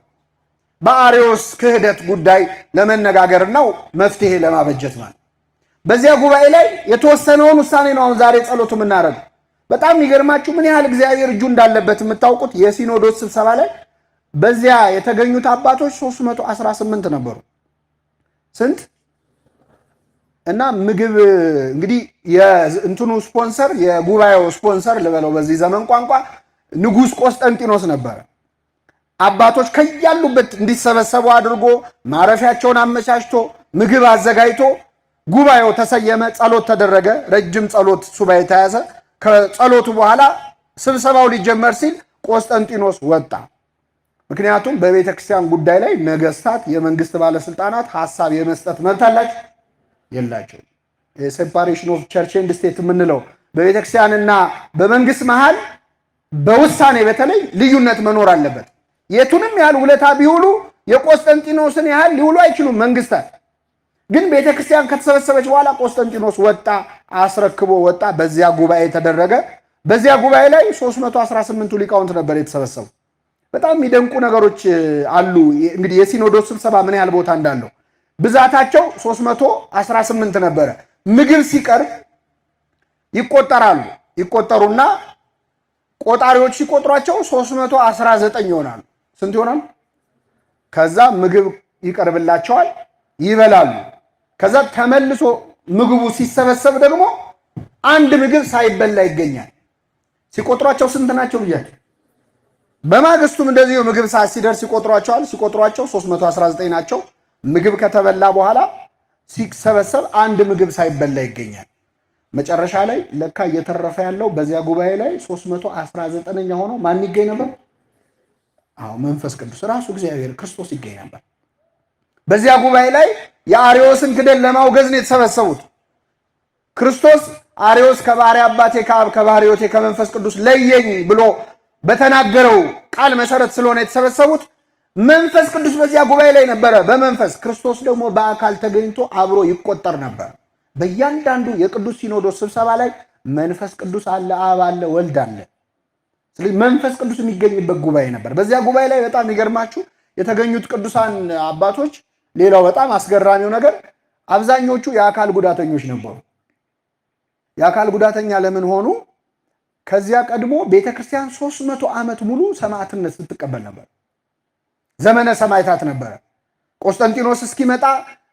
[SPEAKER 1] በአርዮስ ክህደት ጉዳይ ለመነጋገርና መፍትሄ ለማበጀት ማለት። በዚያ ጉባኤ ላይ የተወሰነውን ውሳኔ ነው አሁን ዛሬ ጸሎቱ የምናደርገው። በጣም የሚገርማችሁ ምን ያህል እግዚአብሔር እጁ እንዳለበት የምታውቁት የሲኖዶስ ስብሰባ ላይ በዚያ የተገኙት አባቶች 318 ነበሩ። ስንት? እና ምግብ እንግዲህ የእንትኑ ስፖንሰር የጉባኤው ስፖንሰር ልበለው በዚህ ዘመን ቋንቋ ንጉሥ ቆስጠንጢኖስ ነበረ። አባቶች ከያሉበት እንዲሰበሰቡ አድርጎ ማረፊያቸውን አመቻችቶ ምግብ አዘጋጅቶ ጉባኤው ተሰየመ፣ ጸሎት ተደረገ። ረጅም ጸሎት ሱባኤ ተያዘ። ከጸሎቱ በኋላ ስብሰባው ሊጀመር ሲል ቆስጠንጢኖስ ወጣ። ምክንያቱም በቤተ ክርስቲያን ጉዳይ ላይ ነገስታት፣ የመንግስት ባለስልጣናት ሐሳብ የመስጠት መብት አላቸው የላቸው። ሴፓሬሽን ኦፍ ቸርች ኤንድ ስቴት የምንለው በቤተ ክርስቲያንና በመንግስት መሃል በውሳኔ በተለይ ልዩነት መኖር አለበት። የቱንም ያህል ውለታ ቢውሉ የቆስጠንጢኖስን ያህል ሊውሉ አይችሉም መንግስታት። ግን ቤተ ክርስቲያን ከተሰበሰበች በኋላ ቆስጠንጢኖስ ወጣ፣ አስረክቦ ወጣ። በዚያ ጉባኤ ተደረገ። በዚያ ጉባኤ ላይ 318ቱ ሊቃውንት ነበር የተሰበሰቡ። በጣም የሚደንቁ ነገሮች አሉ። እንግዲህ የሲኖዶስ ስብሰባ ምን ያህል ቦታ እንዳለው ብዛታቸው 318 ነበረ። ምግብ ሲቀርብ ይቆጠራሉ። ይቆጠሩና ቆጣሪዎች ሲቆጥሯቸው 319 ይሆናሉ። ስንት ይሆናሉ? ከዛ ምግብ ይቀርብላቸዋል፣ ይበላሉ። ከዛ ተመልሶ ምግቡ ሲሰበሰብ ደግሞ አንድ ምግብ ሳይበላ ይገኛል። ሲቆጥሯቸው ስንት ናቸው ብያቸው። በማግስቱም እንደዚሁ ምግብ ሰዓት ሲደርስ ሲቆጥሯቸው 319 ናቸው። ምግብ ከተበላ በኋላ ሲሰበሰብ አንድ ምግብ ሳይበላ ይገኛል። መጨረሻ ላይ ለካ እየተረፈ ያለው በዚያ ጉባኤ ላይ 319ኛ ሆኖ ማን ይገኝ ነበር? መንፈስ ቅዱስ ራሱ እግዚአብሔር ክርስቶስ ይገኝ ነበር። በዚያ ጉባኤ ላይ የአርዮስን ክደት ለማውገዝ ነው የተሰበሰቡት። ክርስቶስ አርዮስ ከባሕርይ አባቴ ከአብ ከባሕርይ ሕይወቴ ከመንፈስ ቅዱስ ለየኝ ብሎ በተናገረው ቃል መሰረት ስለሆነ የተሰበሰቡት መንፈስ ቅዱስ በዚያ ጉባኤ ላይ ነበረ። በመንፈስ ክርስቶስ ደግሞ በአካል ተገኝቶ አብሮ ይቆጠር ነበር። በእያንዳንዱ የቅዱስ ሲኖዶስ ስብሰባ ላይ መንፈስ ቅዱስ አለ፣ አብ አለ፣ ወልድ አለ። ስለዚህ መንፈስ ቅዱስ የሚገኝበት ጉባኤ ነበር። በዚያ ጉባኤ ላይ በጣም የሚገርማችሁ የተገኙት ቅዱሳን አባቶች፣ ሌላው በጣም አስገራሚው ነገር አብዛኞቹ የአካል ጉዳተኞች ነበሩ። የአካል ጉዳተኛ ለምን ሆኑ? ከዚያ ቀድሞ ቤተክርስቲያን 300 ዓመት ሙሉ ሰማዕትነት ስትቀበል ነበር። ዘመነ ሰማዕታት ነበረ። ቆስጠንጢኖስ እስኪመጣ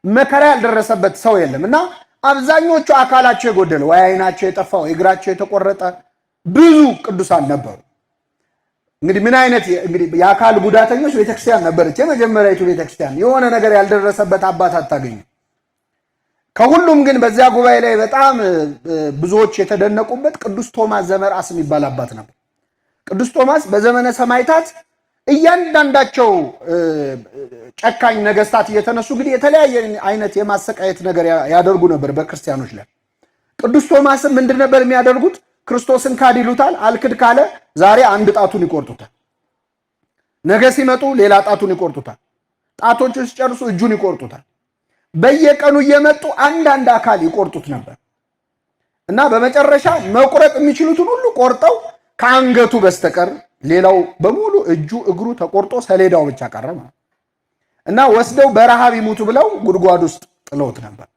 [SPEAKER 1] መከራ ያልደረሰበት ሰው የለም እና አብዛኞቹ አካላቸው የጎደለ ወይ አይናቸው የጠፋው እግራቸው የተቆረጠ ብዙ ቅዱሳን ነበሩ። እንግዲህ ምን አይነት የአካል ጉዳተኞች ቤተክርስቲያን ነበረች የመጀመሪያዊቱ ቤተክርስቲያን። የሆነ ነገር ያልደረሰበት አባት አታገኙ። ከሁሉም ግን በዚያ ጉባኤ ላይ በጣም ብዙዎች የተደነቁበት ቅዱስ ቶማስ ዘመርአስ የሚባል አባት ነበር። ቅዱስ ቶማስ በዘመነ ሰማዕታት እያንዳንዳቸው ጨካኝ ነገስታት እየተነሱ እንግዲህ የተለያየ አይነት የማሰቃየት ነገር ያደርጉ ነበር በክርስቲያኖች ላይ። ቅዱስ ቶማስም ምንድን ነበር የሚያደርጉት? ክርስቶስን ካድ ይሉታል። አልክድ ካለ ዛሬ አንድ ጣቱን ይቆርጡታል። ነገ ሲመጡ ሌላ ጣቱን ይቆርጡታል። ጣቶቹን ሲጨርሱ እጁን ይቆርጡታል። በየቀኑ እየመጡ አንዳንድ አካል ይቆርጡት ነበር እና በመጨረሻ መቁረጥ የሚችሉትን ሁሉ ቆርጠው ከአንገቱ በስተቀር ሌላው በሙሉ እጁ እግሩ ተቆርጦ ሰሌዳው ብቻ ቀረ ማለት እና ወስደው በረሃብ ይሙቱ ብለው ጉድጓድ ውስጥ ጥለውት ነበር።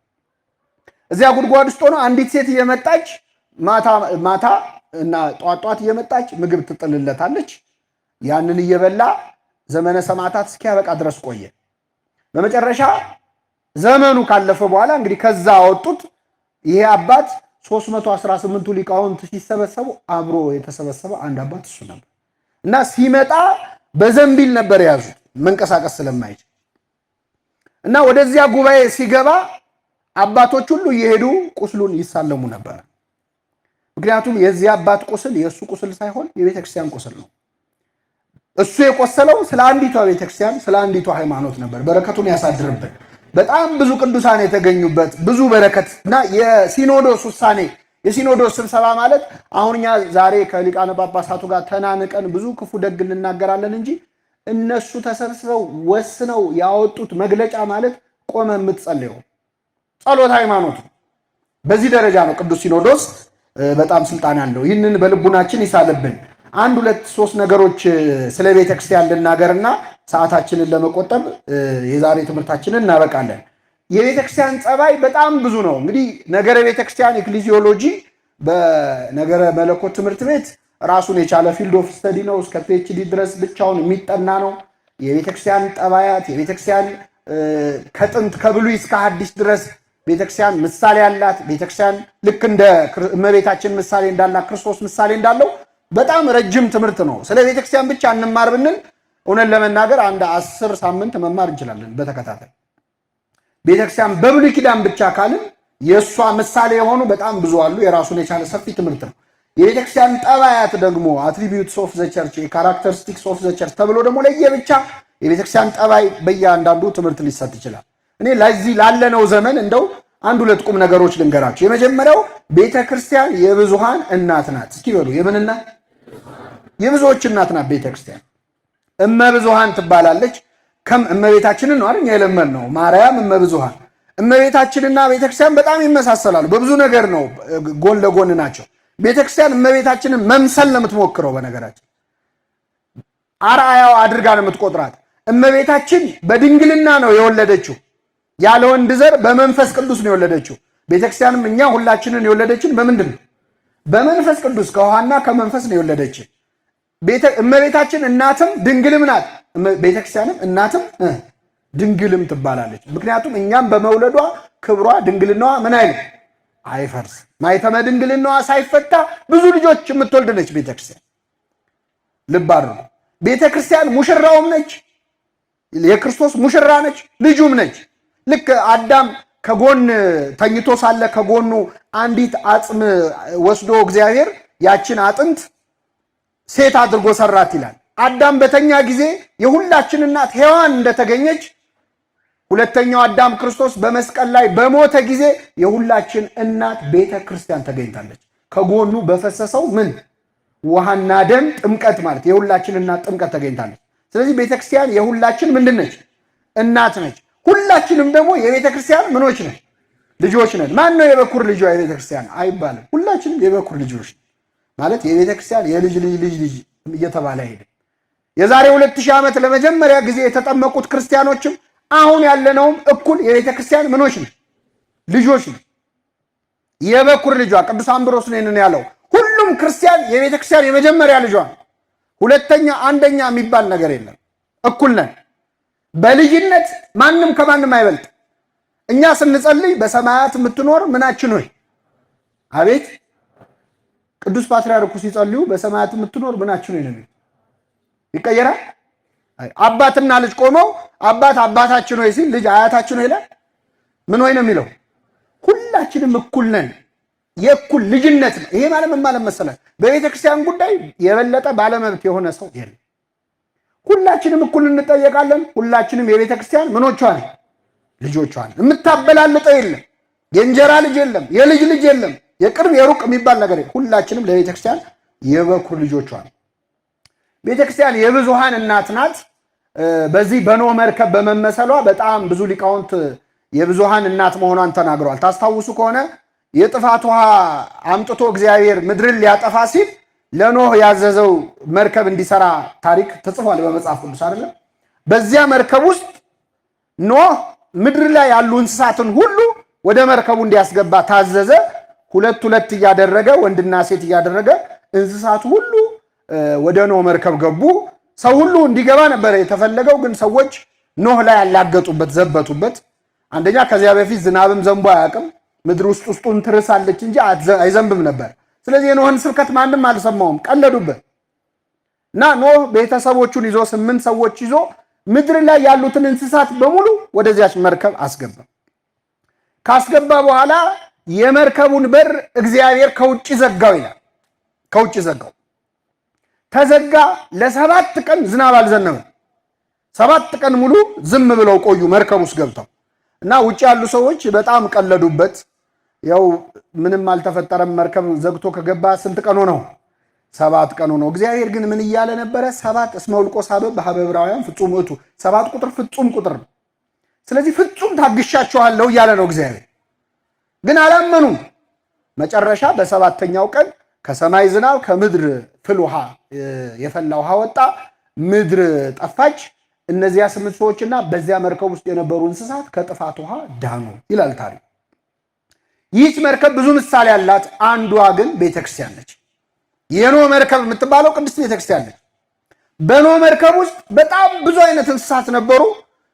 [SPEAKER 1] እዚያ ጉድጓድ ውስጥ ሆኖ አንዲት ሴት እየመጣች ማታ እና ጧት እየመጣች ምግብ ትጥልለታለች። ያንን እየበላ ዘመነ ሰማዕታት እስኪያበቃ ድረስ ቆየ። በመጨረሻ ዘመኑ ካለፈ በኋላ እንግዲህ ከዛ አወጡት። ይሄ አባት 318ቱ ሊቃውንት ሲሰበሰቡ አብሮ የተሰበሰበ አንድ አባት እሱ ነበር እና ሲመጣ በዘንቢል ነበር የያዙት መንቀሳቀስ ስለማይችል እና ወደዚያ ጉባኤ ሲገባ አባቶች ሁሉ እየሄዱ ቁስሉን ይሳለሙ ነበር። ምክንያቱም የዚህ አባት ቁስል የእሱ ቁስል ሳይሆን የቤተክርስቲያን ቁስል ነው። እሱ የቆሰለው ስለ አንዲቷ ቤተክርስቲያን ስለ አንዲቷ ሃይማኖት ነበር። በረከቱን ያሳድርብን። በጣም ብዙ ቅዱሳን የተገኙበት ብዙ በረከት እና የሲኖዶስ ውሳኔ የሲኖዶስ ስብሰባ ማለት አሁን እኛ ዛሬ ከሊቃነ ጳጳሳቱ ጋር ተናንቀን ብዙ ክፉ ደግ እንናገራለን እንጂ እነሱ ተሰብስበው ወስነው ያወጡት መግለጫ ማለት ቆመ የምትጸልየው ጸሎት ሃይማኖት። በዚህ ደረጃ ነው ቅዱስ ሲኖዶስ በጣም ስልጣን ያለው። ይህንን በልቡናችን ይሳልብን። አንድ ሁለት ሶስት ነገሮች ስለ ቤተክርስቲያን ልናገርና ሰዓታችንን ለመቆጠብ የዛሬ ትምህርታችንን እናበቃለን። የቤተክርስቲያን ጸባይ በጣም ብዙ ነው። እንግዲህ ነገረ ቤተክርስቲያን ኤክሊዚዮሎጂ በነገረ መለኮት ትምህርት ቤት ራሱን የቻለ ፊልድ ኦፍ ስተዲ ነው። እስከ ፒኤችዲ ድረስ ብቻውን የሚጠና ነው። የቤተክርስቲያን ጠባያት የቤተክርስቲያን ከጥንት ከብሉይ እስከ ሐዲስ ድረስ ቤተክርስቲያን ምሳሌ ያላት ቤተክርስቲያን ልክ እንደ እመቤታችን ምሳሌ እንዳላት ክርስቶስ ምሳሌ እንዳለው በጣም ረጅም ትምህርት ነው። ስለ ቤተክርስቲያን ብቻ እንማር ብንል እውነት ለመናገር አንድ 10 ሳምንት መማር እንችላለን በተከታታይ። ቤተክርስቲያን በብሉይ ኪዳን ብቻ ካልን የእሷ ምሳሌ የሆኑ በጣም ብዙ አሉ። የራሱን የቻለ ሰፊ ትምህርት ነው። የቤተክርስቲያን ጠባያት ደግሞ አትሪቢዩትስ ኦፍ ዘ ቸርች፣ ካራክተሪስቲክስ ኦፍ ዘ ቸርች ተብሎ ደግሞ ለየብቻ የቤተክርስቲያን ጠባይ በእያንዳንዱ ትምህርት ሊሰጥ ይችላል። እኔ ለዚህ ላለነው ዘመን እንደው አንድ ሁለት ቁም ነገሮች ልንገራቸው። የመጀመሪያው ቤተክርስቲያን የብዙሃን እናት ናት። እስኪ በሉ የምን እናት? የብዙዎች እናት ናት ቤተክርስቲያን። እመብዙሃን ትባላለች። እመቤታችንን ነው አይደል የለመድነው? ማርያም እመብዙሃን። እመቤታችንና ቤተክርስቲያን በጣም ይመሳሰላሉ። በብዙ ነገር ነው ጎን ለጎን ናቸው። ቤተክርስቲያን እመቤታችንን መምሰል ነው የምትሞክረው። በነገራችን አርአያው አድርጋ ነው የምትቆጥራት። እመቤታችን በድንግልና ነው የወለደችው፣ ያለ ወንድ ዘር በመንፈስ ቅዱስ ነው የወለደችው። ቤተክርስቲያንም እኛ ሁላችንን የወለደችን በምንድን ነው? በመንፈስ ቅዱስ ከውሃና ከመንፈስ ነው የወለደችን። እመቤታችን እናትም ድንግልም ናት። ቤተክርስቲያንም እናትም ድንግልም ትባላለች። ምክንያቱም እኛም በመውለዷ ክብሯ ድንግልናዋ ምን አይልም አይፈርስ። ማይተመ ድንግልናዋ ሳይፈታ ብዙ ልጆች የምትወልድ ነች ቤተክርስቲያን። ልብ አድርጉ። ቤተክርስቲያን ሙሽራውም ነች፣ የክርስቶስ ሙሽራ ነች፣ ልጁም ነች። ልክ አዳም ከጎን ተኝቶ ሳለ ከጎኑ አንዲት አጽም ወስዶ እግዚአብሔር ያችን አጥንት ሴት አድርጎ ሰራት ይላል። አዳም በተኛ ጊዜ የሁላችን እናት ሔዋን እንደተገኘች ሁለተኛው አዳም ክርስቶስ በመስቀል ላይ በሞተ ጊዜ የሁላችን እናት ቤተ ክርስቲያን ተገኝታለች። ከጎኑ በፈሰሰው ምን ውሃና ደም ጥምቀት ማለት የሁላችን እናት ጥምቀት ተገኝታለች። ስለዚህ ቤተ ክርስቲያን የሁላችን ምንድን ነች? እናት ነች። ሁላችንም ደግሞ የቤተ ክርስቲያን ምኖች ነን? ልጆች ነን። ማን ነው የበኩር ልጇ የቤተ ክርስቲያን አይባልም። ሁላችንም የበኩር ልጆች ማለት የቤተ ክርስቲያን የልጅ ልጅ ልጅ ልጅ እየተባለ ሄደ። የዛሬ 2000 ዓመት ለመጀመሪያ ጊዜ የተጠመቁት ክርስቲያኖችም አሁን ያለነውም እኩል የቤተ ክርስቲያን ምኖች ነው? ልጆች ነው። የበኩር ልጇ ቅዱስ አምብሮስ ነው ያለው። ሁሉም ክርስቲያን የቤተ ክርስቲያን የመጀመሪያ ልጇ ነው። ሁለተኛ አንደኛ የሚባል ነገር የለም። እኩል ነን። በልጅነት ማንም ከማንም አይበልጥ። እኛ ስንጸልይ በሰማያት የምትኖር ምናችን ሆይ አቤት። ቅዱስ ፓትርያርኩ ሲጸልዩ በሰማያት የምትኖር ምናችን ሆይ ነው ይቀየራል። አባትና ልጅ ቆመው አባት አባታችን ሆይ ሲል ልጅ አያታችን ሆይ ይላል። ምን ሆይ ነው የሚለው? ሁላችንም እኩል ነን። የእኩል ልጅነት ነው። ይሄ ማለት ምን ማለት መሰለህ? በቤተ ክርስቲያን ጉዳይ የበለጠ ባለመብት የሆነ ሰው የለም። ሁላችንም እኩል እንጠየቃለን። ሁላችንም የቤተ ክርስቲያን ምኖቿ ነን? ልጆቿ ነን። የምታበላልጠው የለም። የእንጀራ ልጅ የለም፣ የልጅ ልጅ የለም፣ የቅርብ የሩቅ የሚባል ነገር የለም። ሁላችንም ለቤተ ክርስቲያን የበኩር ልጆቿ ነን። ቤተ ክርስቲያን የብዙሃን እናት ናት። በዚህ በኖህ መርከብ በመመሰሏ በጣም ብዙ ሊቃውንት የብዙሃን እናት መሆኗን ተናግረዋል። ታስታውሱ ከሆነ የጥፋት ውሃ አምጥቶ እግዚአብሔር ምድርን ሊያጠፋ ሲል ለኖህ ያዘዘው መርከብ እንዲሰራ ታሪክ ተጽፏል በመጽሐፍ ቅዱስ አይደለም? በዚያ መርከብ ውስጥ ኖህ ምድር ላይ ያሉ እንስሳትን ሁሉ ወደ መርከቡ እንዲያስገባ ታዘዘ። ሁለት ሁለት እያደረገ ወንድና ሴት እያደረገ እንስሳት ሁሉ ወደ ኖህ መርከብ ገቡ። ሰው ሁሉ እንዲገባ ነበር የተፈለገው፣ ግን ሰዎች ኖህ ላይ ያላገጡበት፣ ዘበቱበት። አንደኛ ከዚያ በፊት ዝናብም ዘንቦ አያውቅም። ምድር ውስጡን ትርሳለች እንጂ አይዘንብም ነበር። ስለዚህ የኖህን ስብከት ማንም አልሰማውም፣ ቀለዱበት እና ኖህ ቤተሰቦቹን ይዞ 8 ሰዎች ይዞ ምድር ላይ ያሉትን እንስሳት በሙሉ ወደዚያች መርከብ አስገባ። ካስገባ በኋላ የመርከቡን በር እግዚአብሔር ከውጭ ዘጋው ይላል። ከውጭ ዘጋው። ተዘጋ። ለ7 ቀን ዝናብ አልዘነበም። 7 ቀን ሙሉ ዝም ብለው ቆዩ መርከብ ውስጥ ገብተው እና ውጭ ያሉ ሰዎች በጣም ቀለዱበት። ያው ምንም አልተፈጠረም። መርከብ ዘግቶ ከገባ ስንት ቀን ሆነው? 7 ቀን ሆነው። እግዚአብሔር ግን ምን እያለ ነበረ? 7 እስመ ውልቆ ሳበብ በኀበ ዕብራውያን ፍጹም ውእቱ። 7 ቁጥር ፍጹም ቁጥር ነው። ስለዚህ ፍጹም ታግሻቸዋለሁ እያለ ነው እግዚአብሔር። ግን አላመኑም። መጨረሻ በ7ኛው ቀን ከሰማይ ዝናብ ከምድር ፍል ውሃ የፈላ ውሃ ወጣ። ምድር ጠፋች። እነዚያ 8 ሰዎችና በዚያ መርከብ ውስጥ የነበሩ እንስሳት ከጥፋት ውሃ ዳኑ ይላል ታሪክ። ይህች መርከብ ብዙ ምሳሌ ያላት፣ አንዷ ግን ቤተክርስቲያን ነች። የኖህ መርከብ የምትባለው ቅድስት ቤተክርስቲያን ነች። በኖህ መርከብ ውስጥ በጣም ብዙ አይነት እንስሳት ነበሩ።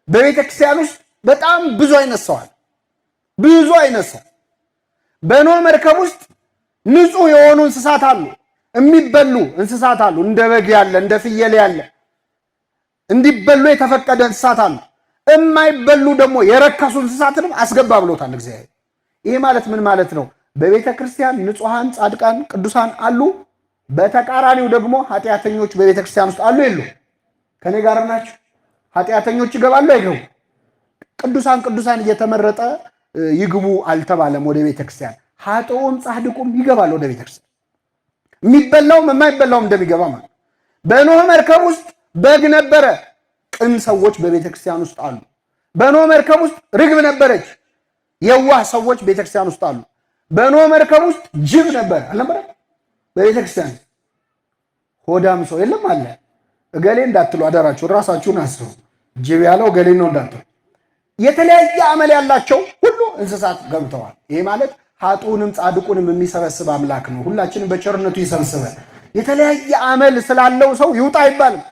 [SPEAKER 1] በቤተክርስቲያን ውስጥ በጣም ብዙ አይነት ሰው አለ። ብዙ አይነት ሰው በኖህ መርከብ ውስጥ ንጹህ የሆኑ እንስሳት አሉ። የሚበሉ እንስሳት አሉ። እንደ በግ ያለ፣ እንደ ፍየል ያለ እንዲበሉ የተፈቀደ እንስሳት አሉ። የማይበሉ ደግሞ የረከሱ እንስሳትንም አስገባ ብሎታል እግዚአብሔር። ይሄ ማለት ምን ማለት ነው? በቤተ ክርስቲያን ንጹሃን ጻድቃን ቅዱሳን አሉ። በተቃራኒው ደግሞ ኃጢአተኞች በቤተ ክርስቲያን ውስጥ አሉ የሉ? ከኔ ጋር ናችሁ? ኃጢአተኞች ይገባሉ አይገቡ? ቅዱሳን እየተመረጠ ይግቡ አልተባለም ወደ ቤተ ክርስቲያን። ኃጥኡም ጻድቁም ይገባል ወደ ቤተ ክርስቲያን። የሚበላውም የማይበላውም እንደሚገባ ማለት። በኖህ መርከብ ውስጥ በግ ነበረ። ቅን ሰዎች በቤተ ክርስቲያን ውስጥ አሉ። በኖህ መርከብ ውስጥ ርግብ ነበረች። የዋህ ሰዎች ቤተ ክርስቲያን ውስጥ አሉ። በኖህ መርከብ ውስጥ ጅብ ነበር አልነበረ? በቤተ ክርስቲያን ሆዳም ሰው የለም አለ። እገሌ እንዳትሉ አደራችሁ፣ ራሳችሁን አስቡ። ጅብ ያለው እገሌ ነው እንዳትሉ። የተለያየ አመል ያላቸው ሁሉ እንስሳት ገብተዋል። ይሄ ማለት ኃጥኡንም ጻድቁንም የሚሰበስብ አምላክ ነው። ሁላችንም በቸርነቱ ይሰብስበን። የተለያየ አመል ስላለው ሰው ይውጣ አይባልም።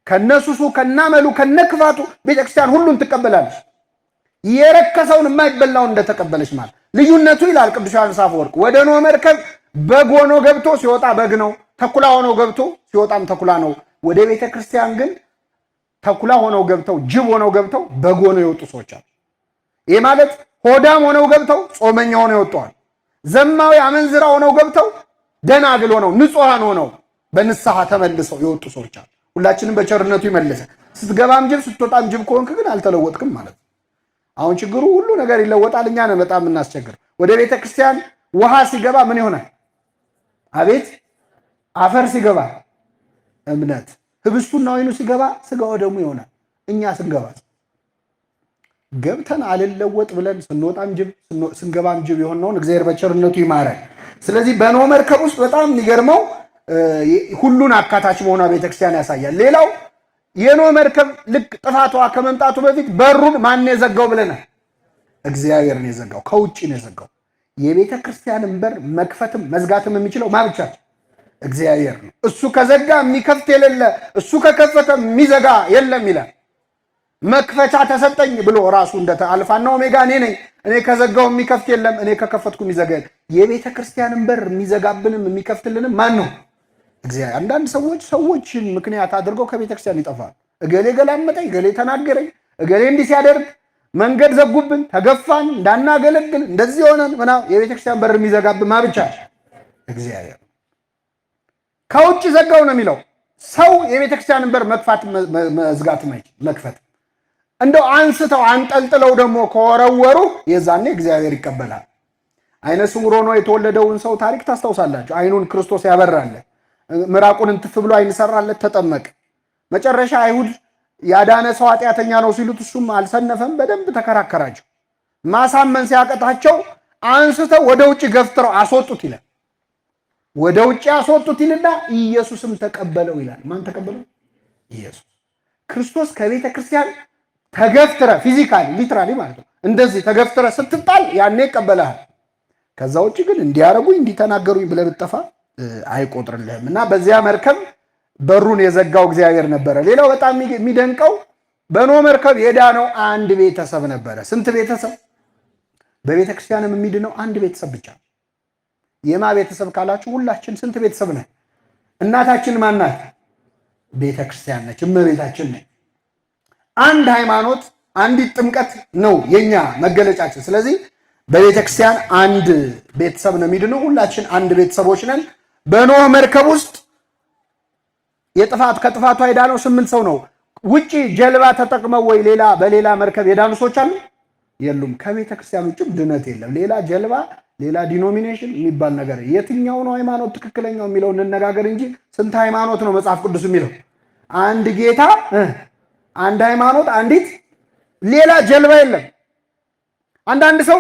[SPEAKER 1] ከነሱሱ ከናመሉ ከነክፋቱ ቤተክርስቲያን ሁሉን ትቀበላለች። የረከሰውን የማይበላውን እንደተቀበለች ማለት ልዩነቱ ይላል ቅዱስ ዮሐንስ አፈወርቅ። ወደ ኖህ መርከብ በግ ሆኖ ገብቶ ሲወጣ በግ ነው። ተኩላ ሆኖ ገብቶ ሲወጣም ተኩላ ነው። ወደ ቤተክርስቲያን ግን ተኩላ ሆነው ገብተው ጅብ ሆነው ገብተው በግ ሆነው የወጡ ሰዎች አሉ። ይህ ማለት ሆዳም ሆነው ገብተው ጾመኛ ሆነው ይወጣዋል። ዘማዊ አመንዝራ ሆነው ገብተው ደናግል ሆነው ንጹሃን ሆነው በንስሐ ተመልሰው የወጡ ሰዎች አሉ። ሁላችንም በቸርነቱ ይመልሰ። ስትገባም ጅብ ስትወጣም ጅብ ከሆንክ ግን አልተለወጥክም ማለት ነው። አሁን ችግሩ ሁሉ ነገር ይለወጣል። እኛ ነን በጣም እናስቸግር። ወደ ቤተ ክርስቲያን ውሃ ሲገባ ምን ይሆናል? አቤት አፈር ሲገባ እምነት፣ ህብስቱና ወይኑ ሲገባ ስጋው ደግሞ ይሆናል። እኛ ስንገባ ገብተን አልለወጥ ብለን ስንወጣም ጅብ ስንገባም ጅብ የሆነውን እግዚአብሔር በቸርነቱ ይማረን። ስለዚህ በኖህ መርከብ ውስጥ በጣም የሚገርመው ሁሉን አካታች መሆኗ ቤተክርስቲያን ያሳያል። ሌላው የኖህ መርከብ ልክ ጥፋቷ ከመምጣቱ በፊት በሩን ማን የዘጋው ብለናል? እግዚአብሔር ነው የዘጋው። ከውጭ ነው የዘጋው። የቤተ ክርስቲያንን በር መክፈትም መዝጋትም የሚችለው ማን ብቻ? እግዚአብሔር ነው። እሱ ከዘጋ የሚከፍት የሌለ፣ እሱ ከከፈተ የሚዘጋ የለም ይላል። መክፈቻ ተሰጠኝ ብሎ ራሱ እንደ አልፋና ኦሜጋ እኔ ነኝ፣ እኔ ከዘጋው የሚከፍት የለም፣ እኔ ከከፈትኩ የሚዘጋ የለም። የቤተ ክርስቲያንን በር የሚዘጋብንም የሚከፍትልንም ማን ነው? እግዚአብሔር። አንዳንድ ሰዎችን ምክንያት አድርገው ከቤተ ክርስቲያን ይጠፋል። እገሌ ገላመጠኝ፣ እገሌ ተናገረኝ፣ እገሌ እንዲህ ሲያደርግ መንገድ ዘጉብን፣ ተገፋን፣ እንዳናገለግል እንደዚህ ሆነን ምናምን። የቤተ ክርስቲያን በር የሚዘጋብን ማን ብቻ? እግዚአብሔር። ከውጭ ዘጋው ነው የሚለው። ሰው የቤተ ክርስቲያንን በር መክፋት መዝጋት መክፈት እንደው አንስተው አንጠልጥለው ደግሞ ከወረወሩ የዛኔ እግዚአብሔር ይቀበላል። አይነ ስውር ሆኖ የተወለደውን ሰው ታሪክ ታስታውሳላችሁ። አይኑን ክርስቶስ ያበራለት፣ ምራቁን እንትፍ ብሎ አይን ሰራለት፣ ተጠመቀ። መጨረሻ አይሁድ ያዳነ ሰው ኃጢአተኛ ነው ሲሉት እሱም አልሰነፈም። በደንብ ተከራከራቸው። ማሳመን ሲያቀታቸው አንስተው ወደ ውጭ ገፍትረው አስወጡት ይላል። ወደ ውጭ አስወጡት ይልና ኢየሱስም ተቀበለው ይላል። ማን ተቀበለው? ኢየሱስ ክርስቶስ። ከቤተ ክርስቲያን ተገፍትረ ፊዚካሊ ሊትራሊ ማለት ነው እንደዚህ ተገፍትረ ስትጣል ያኔ ይቀበላል። ከዛ ውጭ ግን እንዲያረጉኝ እንዲተናገሩኝ ብለህ ብትጠፋ አይቆጥርልህም። እና በዚያ መርከብ በሩን የዘጋው እግዚአብሔር ነበረ። ሌላው በጣም የሚደንቀው በኖህ መርከብ የዳነው አንድ ቤተሰብ ነበረ። ስንት ቤተሰብ? በቤተ ክርስቲያንም የሚድነው አንድ ቤተሰብ ብቻ። የማ ቤተሰብ ካላችሁ ሁላችን ስንት ቤተሰብ ነን? እናታችን ማናት? ቤተ ክርስቲያን ነች፣ እመቤታችን ነች። አንድ ሃይማኖት፣ አንዲት ጥምቀት ነው የኛ መገለጫችን። ስለዚህ በቤተ ክርስቲያን አንድ ቤተሰብ ነው የሚድነው። ሁላችን አንድ ቤተሰቦች ነን። በኖህ መርከብ ውስጥ ከጥፋቷ የዳነው 8 ሰው ነው። ውጪ ጀልባ ተጠቅመው ወይ በሌላ መርከብ የዳኑ ሰዎች አሉ? የሉም። ከቤተ ክርስቲያን ውጭም ድነት የለም። ሌላ ጀልባ፣ ሌላ ዲኖሚኔሽን የሚባል ነገር የትኛው ነው ሃይማኖት ትክክለኛው የሚለው እንነጋገር እንጂ ስንት ሃይማኖት ነው መጽሐፍ ቅዱስ የሚለው? አንድ ጌታ፣ አንድ ሃይማኖት፣ አንዲት ሌላ ጀልባ የለም። አንዳንድ ሰው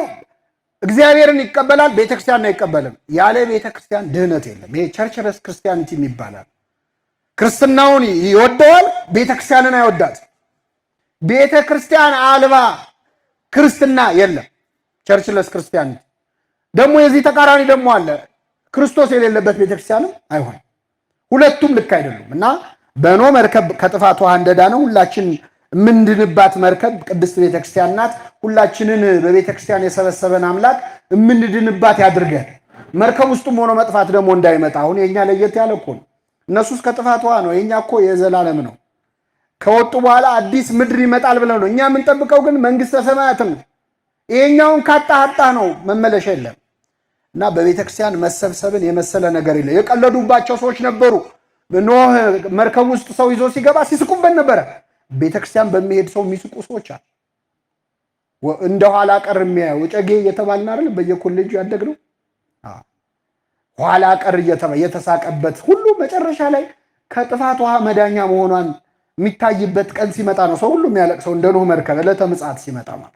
[SPEAKER 1] እግዚአብሔርን ይቀበላል፣ ቤተክርስቲያን አይቀበልም። ያለ ቤተክርስቲያን ድህነት የለም። ይሄ ቸርችለስ ክርስቲያኒቲ ይባላል። ክርስትናውን ይወደዋል፣ ቤተክርስቲያንን አይወዳት። ቤተክርስቲያን አልባ ክርስትና የለም። ቸርችለስ ክርስቲያኒቲ ደግሞ የዚህ ተቃራኒ ደግሞ አለ። ክርስቶስ የሌለበት ቤተክርስቲያንም አይሆንም። ሁለቱም ልክ አይደሉም። እና በኖህ መርከብ ከጥፋት ውሃ እንደዳነው ሁላችን የምንድንባት መርከብ ቅድስት ቤተክርስቲያን ናት። ሁላችንን በቤተክርስቲያን የሰበሰበን አምላክ የምንድንባት ያድርገን። መርከብ ውስጥም ሆኖ መጥፋት ደግሞ እንዳይመጣ። አሁን የኛ ለየት ያለ እኮ ነው። እነሱስ ከጥፋት ውሃ ነው፣ የኛ እኮ የዘላለም ነው። ከወጡ በኋላ አዲስ ምድር ይመጣል ብለው ነው። እኛ የምንጠብቀው ግን መንግስተ ሰማያትን ነው። ይሄኛውን ካጣጣ ነው መመለሻ የለም። እና በቤተክርስቲያን መሰብሰብን የመሰለ ነገር የለ። የቀለዱባቸው ሰዎች ነበሩ። ኖህ መርከብ ውስጥ ሰው ይዞ ሲገባ ሲስቁበት ነበረ። ቤተክርስቲያን በሚሄድ ሰው የሚስቁ ሰዎች አሉ። እንደኋላ ቀር የሚያየው ጨጌ እየተባልን አይደል በየኮሌጁ ያደግነው። ኋላ ቀር የተሳቀበት ሁሉ መጨረሻ ላይ ከጥፋት ውሃ መዳኛ መሆኗን የሚታይበት ቀን ሲመጣ ነው ሰው ሁሉ የሚያለቅሰው፣ እንደ ኖህ መርከብ ዕለተ ምጽአት ሲመጣ ማለት።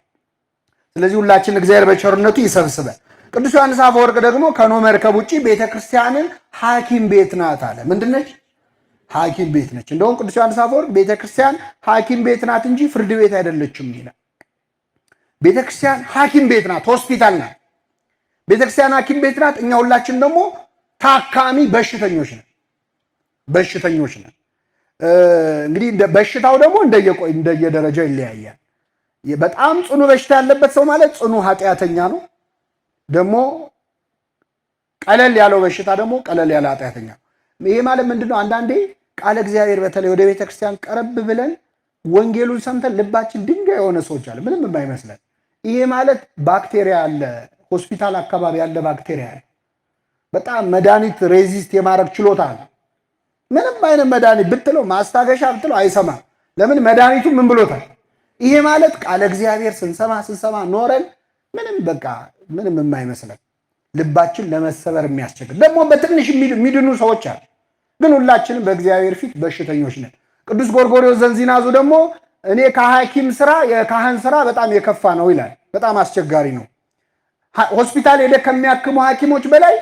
[SPEAKER 1] ስለዚህ ሁላችን እግዚአብሔር በቸርነቱ ይሰብስበን። ቅዱስ ዮሐንስ አፈወርቅ ደግሞ ከኖህ መርከብ ውጪ ቤተክርስቲያንን ሐኪም ቤት ናት አለ። ምንድነች? ሐኪም ቤት ነች። እንደውም ቅዱስ ዮሐንስ አፈወርቅ ቤተክርስቲያን ሐኪም ቤት ናት እንጂ ፍርድ ቤት አይደለችም ይላል። ቤተክርስቲያን ሐኪም ቤት ናት፣ ሆስፒታል ናት። ቤተክርስቲያን ሐኪም ቤት ናት። እኛ ሁላችን ደግሞ ታካሚ በሽተኞች ነን። እንግዲህ በሽታው ደግሞ እንደየደረጃው ይለያያል። በጣም ጽኑ በሽታ ያለበት ሰው ማለት ጽኑ ኃጢአተኛ ነው። ደግሞ ቀለል ያለው በሽታ ደግሞ ቀለል ያለ ኃጢአተኛ ነው። ይሄ ማለት ምንድነው? አንዳንዴ ቃለ እግዚአብሔር በተለይ ወደ ቤተክርስቲያን ቀረብ ብለን ወንጌሉን ሰምተን ልባችን ድንጋይ የሆነ ሰዎች አለ፣ ምንም የማይመስለን። ይሄ ማለት ባክቴሪያ አለ፣ ሆስፒታል አካባቢ ያለ ባክቴሪያ አለ። በጣም መድኃኒት ሬዚስት የማድረግ ችሎታ አለ። ምንም አይነት መድኃኒት ብትለው ማስታገሻ ብትለው አይሰማም። ለምን? መድኃኒቱ ምን ብሎታል? ይሄ ማለት ቃለ እግዚአብሔር ስንሰማ ኖረን ምንም የማይመስለን ልባችን ለመሰበር የሚያስቸግር ደግሞ በትንሽ የሚድኑ ሰዎች አሉ። ግን ሁላችንም በእግዚአብሔር ፊት በሽተኞች ነን። ቅዱስ ጎርጎርዮስ ዘንዚናዙ ደግሞ እኔ ከሐኪም ስራ የካህን ስራ በጣም የከፋ ነው ይላል። በጣም አስቸጋሪ ነው። ሆስፒታል ሄደ ከሚያክሙ ሐኪሞች በላይ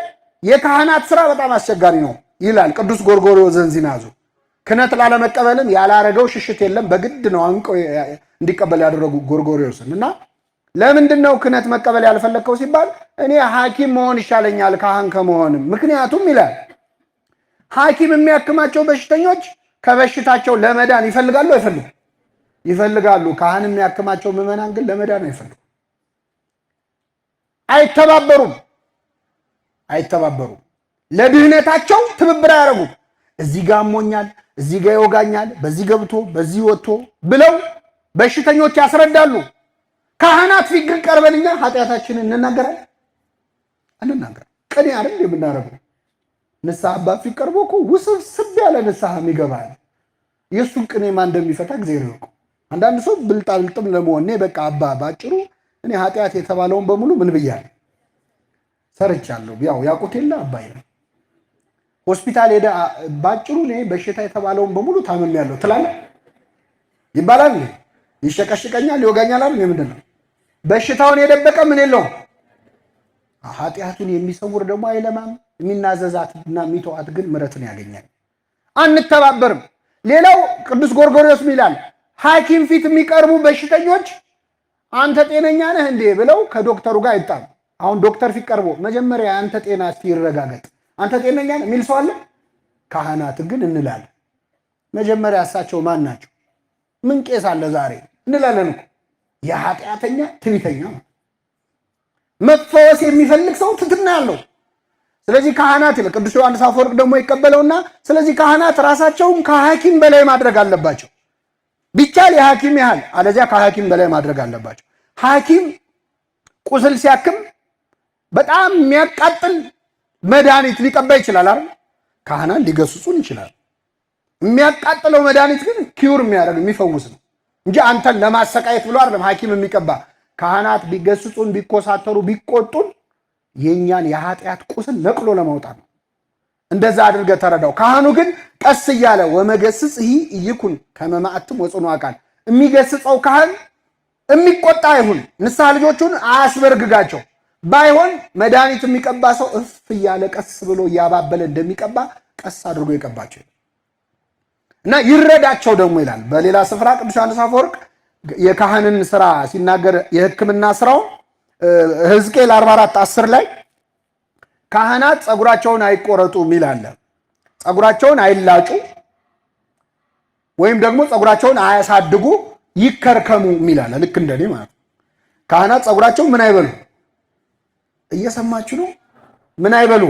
[SPEAKER 1] የካህናት ስራ በጣም አስቸጋሪ ነው ይላል ቅዱስ ጎርጎርዮስ ዘንዚናዙ። ክህነት ላለመቀበልም ያላረገው ሽሽት የለም። በግድ ነው አንቀው እንዲቀበል ያደረጉ ጎርጎርዮስን። እና ለምንድን ነው ክህነት መቀበል ያልፈለግከው ሲባል እኔ ሐኪም መሆን ይሻለኛል ካህን ከመሆንም። ምክንያቱም ይላል ሐኪም የሚያክማቸው በሽተኞች ከበሽታቸው ለመዳን ይፈልጋሉ አይፈልጉም? ይፈልጋሉ። ካህን የሚያክማቸው ምዕመናን ግን ለመዳን አይፈልጉም። አይተባበሩም። ለድህነታቸው ትብብር አያደርጉም። እዚህ ጋር አሞኛል፣ እዚህ ጋር ይወጋኛል፣ በዚህ ገብቶ በዚህ ወጥቶ ብለው በሽተኞች ያስረዳሉ። ካህናት ፊት ግን ቀርበን እኛ ኃጢአታችንን እንናገራለን። ቅኔ አይደል የምናደርገው? ንስሐ አባት ፊት ቀርቦ እኮ ውስብስብ ያለ ንስሐ የሚገባል። የእሱን ቅኔ ማን እንደሚፈታ እግዚአብሔር ይወቅ። አንዳንድ ሰው ብልጣብልጥም ለመሆን በቃ አባ ባጭሩ እኔ ኃጢአት የተባለውን በሙሉ ምን ብያለሁ ሰርቻለሁ። ያው ያውቁት የለ አባይ ነው ሆስፒታል ሄደ ባጭሩ እኔ በሽታ የተባለውን በሙሉ ታምሜያለሁ ትላለህ ይባላል። ይሸቀሽቀኛል፣ ይወጋኛል አይደል? ምንድን ነው በሽታውን የደበቀ ምን የለውም። ኃጢአቱን የሚሰውር ደግሞ አይለማም። የሚናዘዛትና የሚተዋት ግን ምሕረትን ያገኛል። አንተባበርም። ሌላው ቅዱስ ጎርጎርዮስ ይላል ሐኪም ፊት የሚቀርቡ በሽተኞች አንተ ጤነኛ ነህ እንዴ ብለው ከዶክተሩ ጋር አይጣሉ። አሁን ዶክተር ፊት ቀርቦ መጀመሪያ አንተ ጤና እስቲ ይረጋገጥ አንተ ጤነኛ ነህ የሚል ሰው አለ? ካህናት ግን እንላለን። መጀመሪያ እሳቸው ማን ናቸው? ምን ቄስ አለ ዛሬ እንላለን እኮ። የኃጢአተኛ ትዕቢተኛ መፈወስ የሚፈልግ ሰው ትትና ያለው። ስለዚህ ካህናት ይላል ቅዱስ ዮሐንስ አፈወርቅ ደግሞ ይቀበለውና ስለዚህ ካህናት ራሳቸውን ከሐኪም በላይ ማድረግ አለባቸው። ቢቻል የሐኪም ያህል አለዚያ ከሐኪም በላይ ማድረግ አለባቸው። ሐኪም ቁስል ሲያክም በጣም የሚያቃጥል መድኃኒት ሊቀባ ይችላል አይደል? ካህናት ሊገስጹን ይችላል። የሚያቃጥለው መድኃኒት ግን ኪውር የሚያደርግ የሚፈውስ ነው እንጂ አንተን ለማሰቃየት ብሎ አይደለም ሐኪም የሚቀባ። ካህናት ቢገስጹን፣ ቢኮሳተሩ፣ ቢቆጡን የኛን የኃጢአት ቁስል ነቅሎ ለማውጣት ነው። እንደዛ አድርገህ ተረዳው። ካህኑ ግን ቀስ እያለ ወመገስጽ ይኩን ከመማዕትም ወጽኑ አቃል የሚገስጸው ካህን የሚቆጣ አይሁን፣ ንስሐ ልጆቹን አያስበርግጋቸው። ባይሆን መድኃኒት የሚቀባ ሰው እፍ እያለ ቀስ ብሎ እያባበለ እንደሚቀባ ቀስ አድርጎ ይቀባቸው እና ይረዳቸው ደግሞ ይላል። በሌላ ስፍራ ቅዱስ ዮሐንስ አፈወርቅ የካህንን ስራ ሲናገር የሕክምና ስራው ሕዝቅኤል 44:10 ላይ ካህናት ጸጉራቸውን አይቆረጡ ሚል አለ። ጸጉራቸውን አይላጩ ወይም ደግሞ ጸጉራቸውን አያሳድጉ ይከርከሙ ሚል አለ። ልክ እንደኔ ማለት ካህናት ጸጉራቸው ምን አይበሉ፣ እየሰማችሁ ነው? ምን አይበሉ?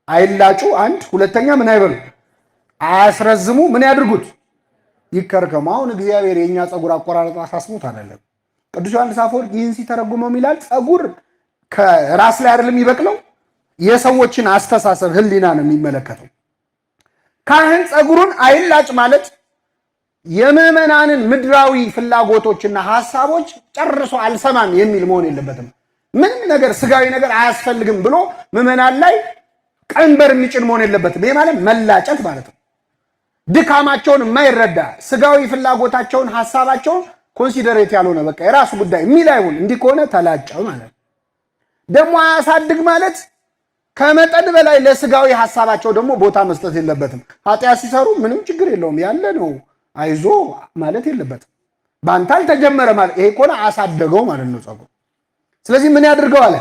[SPEAKER 1] አይላጩ። አንድ ሁለተኛ ምን አይበሉ? አያስረዝሙ። ምን ያድርጉት? ይከርከሙ። አሁን እግዚአብሔር የኛ ጸጉር አቆራረጥ አሳስቦት አይደለም። ቅዱስ ዮሐንስ አፈወርቅ ይህን ሲተረጉመው ይላል ፀጉር ከራስ ላይ አይደለም የሚበቅለው፣ የሰዎችን አስተሳሰብ ህሊና ነው የሚመለከተው። ካህን ፀጉሩን አይላጭ ማለት የምዕመናንን ምድራዊ ፍላጎቶችና ሐሳቦች ጨርሶ አልሰማም የሚል መሆን የለበትም። ምንም ነገር ስጋዊ ነገር አያስፈልግም ብሎ ምዕመናን ላይ ቀንበር የሚጭን መሆን የለበትም። ይሄ ማለት መላጨት ማለት ነው። ድካማቸውን የማይረዳ ስጋዊ ፍላጎታቸውን ሐሳባቸውን ኮንሲደሬት ያልሆነ በቃ የራሱ ጉዳይ የሚል አይሁን። እንዲህ ከሆነ ተላጨው ማለት ደግሞ አያሳድግ ማለት ከመጠን በላይ ለስጋዊ ሐሳባቸው ደግሞ ቦታ መስጠት የለበትም። ኃጢአት ሲሰሩ ምንም ችግር የለውም ያለ ነው አይዞ ማለት የለበትም። ባንተ አልተጀመረ ማለት ይሄ ከሆነ አሳደገው ማለት ነው ፀጉር። ስለዚህ ምን ያድርገው አለ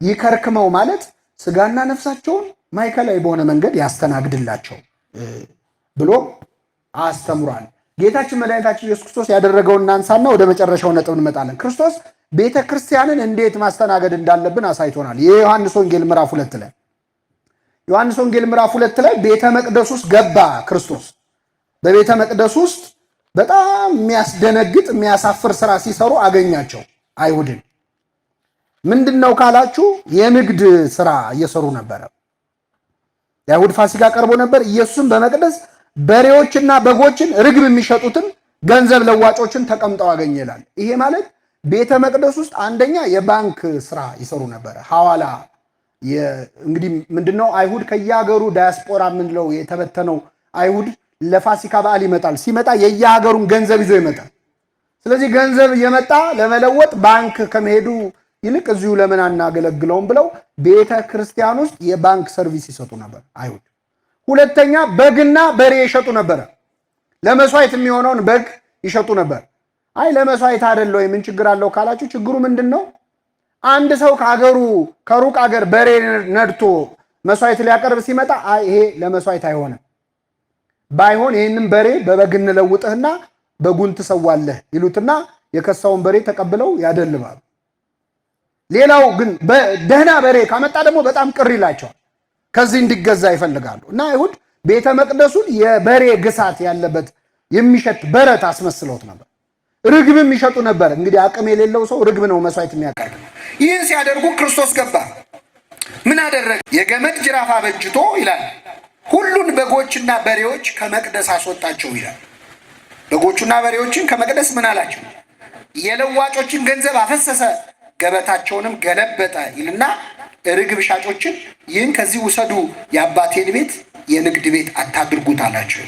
[SPEAKER 1] ይከርክመው ማለት ስጋና ነፍሳቸውን ማዕከላዊ በሆነ መንገድ ያስተናግድላቸው ብሎ አስተምሯል። ጌታችን መድኃኒታችን ኢየሱስ ክርስቶስ ያደረገውን እናንሳና ወደ መጨረሻው ነጥብ እንመጣለን። ክርስቶስ ቤተ ክርስቲያንን እንዴት ማስተናገድ እንዳለብን አሳይቶናል። የዮሐንስ ወንጌል ምዕራፍ 2 ላይ ዮሐንስ ወንጌል ምዕራፍ 2 ላይ ቤተ መቅደስ ውስጥ ገባ ክርስቶስ። በቤተ መቅደስ ውስጥ በጣም የሚያስደነግጥ የሚያሳፍር ስራ ሲሰሩ አገኛቸው አይሁድን። ምንድነው ካላችሁ የንግድ ስራ እየሰሩ ነበረ። የአይሁድ ፋሲካ ቀርቦ ነበር። ኢየሱስም በመቅደስ በሬዎችና በጎችን ርግብ የሚሸጡትን ገንዘብ ለዋጮችን ተቀምጠው አገኘ ይላል። ይሄ ማለት ቤተ መቅደስ ውስጥ አንደኛ የባንክ ስራ ይሰሩ ነበረ። ሐዋላ እንግዲህ ምንድነው አይሁድ ከየሀገሩ ዳያስፖራ የምንለው የተበተነው አይሁድ ለፋሲካ በዓል ይመጣል። ሲመጣ የየሀገሩን ገንዘብ ይዞ ይመጣል። ስለዚህ ገንዘብ እየመጣ ለመለወጥ ባንክ ከመሄዱ ይልቅ እዚሁ ለምን አናገለግለውም ብለው ቤተ ክርስቲያን ውስጥ የባንክ ሰርቪስ ይሰጡ ነበር አይሁድ። ሁለተኛ በግና በሬ ይሸጡ ነበር። ለመስዋዕት የሚሆነውን በግ ይሸጡ ነበር። አይ ለመስዋዕት አይደል ወይ ምን ችግር አለው ካላችሁ ችግሩ ምንድነው? አንድ ሰው ከሩቅ ሀገር በሬ ነድቶ መስዋዕት ሊያቀርብ ሲመጣ አይ ይሄ ለመስዋዕት አይሆንም፣ ባይሆን ይሄንን በሬ በበግ እንለውጥህና በጉን ትሰዋለህ ይሉትና የከሳውን በሬ ተቀብለው ያደልባሉ። ሌላው ግን ደህና በሬ ካመጣ ደግሞ በጣም ቅር ይላቸዋል። ከዚህ እንዲገዛ ይፈልጋሉ። እና አይሁድ ቤተ መቅደሱን የበሬ ግሳት ያለበት የሚሸት በረት አስመስለውት ነበር። ርግብም ይሸጡ ነበር። እንግዲህ አቅም የሌለው ሰው ርግብ ነው መስዋዕት የሚያቀርብ። ይህን ሲያደርጉ ክርስቶስ ገባ። ምን አደረገ? የገመድ ጅራፍ አበጅቶ ይላል ሁሉን በጎችና በሬዎች ከመቅደስ አስወጣቸው ይላል። በጎቹና በሬዎችን ከመቅደስ ምን አላቸው? የለዋጮችን ገንዘብ አፈሰሰ፣ ገበታቸውንም ገለበጠ ይልና ርግብ ሻጮችን ይህን ከዚህ ውሰዱ፣ የአባቴን ቤት የንግድ ቤት አታድርጉት አላቸው።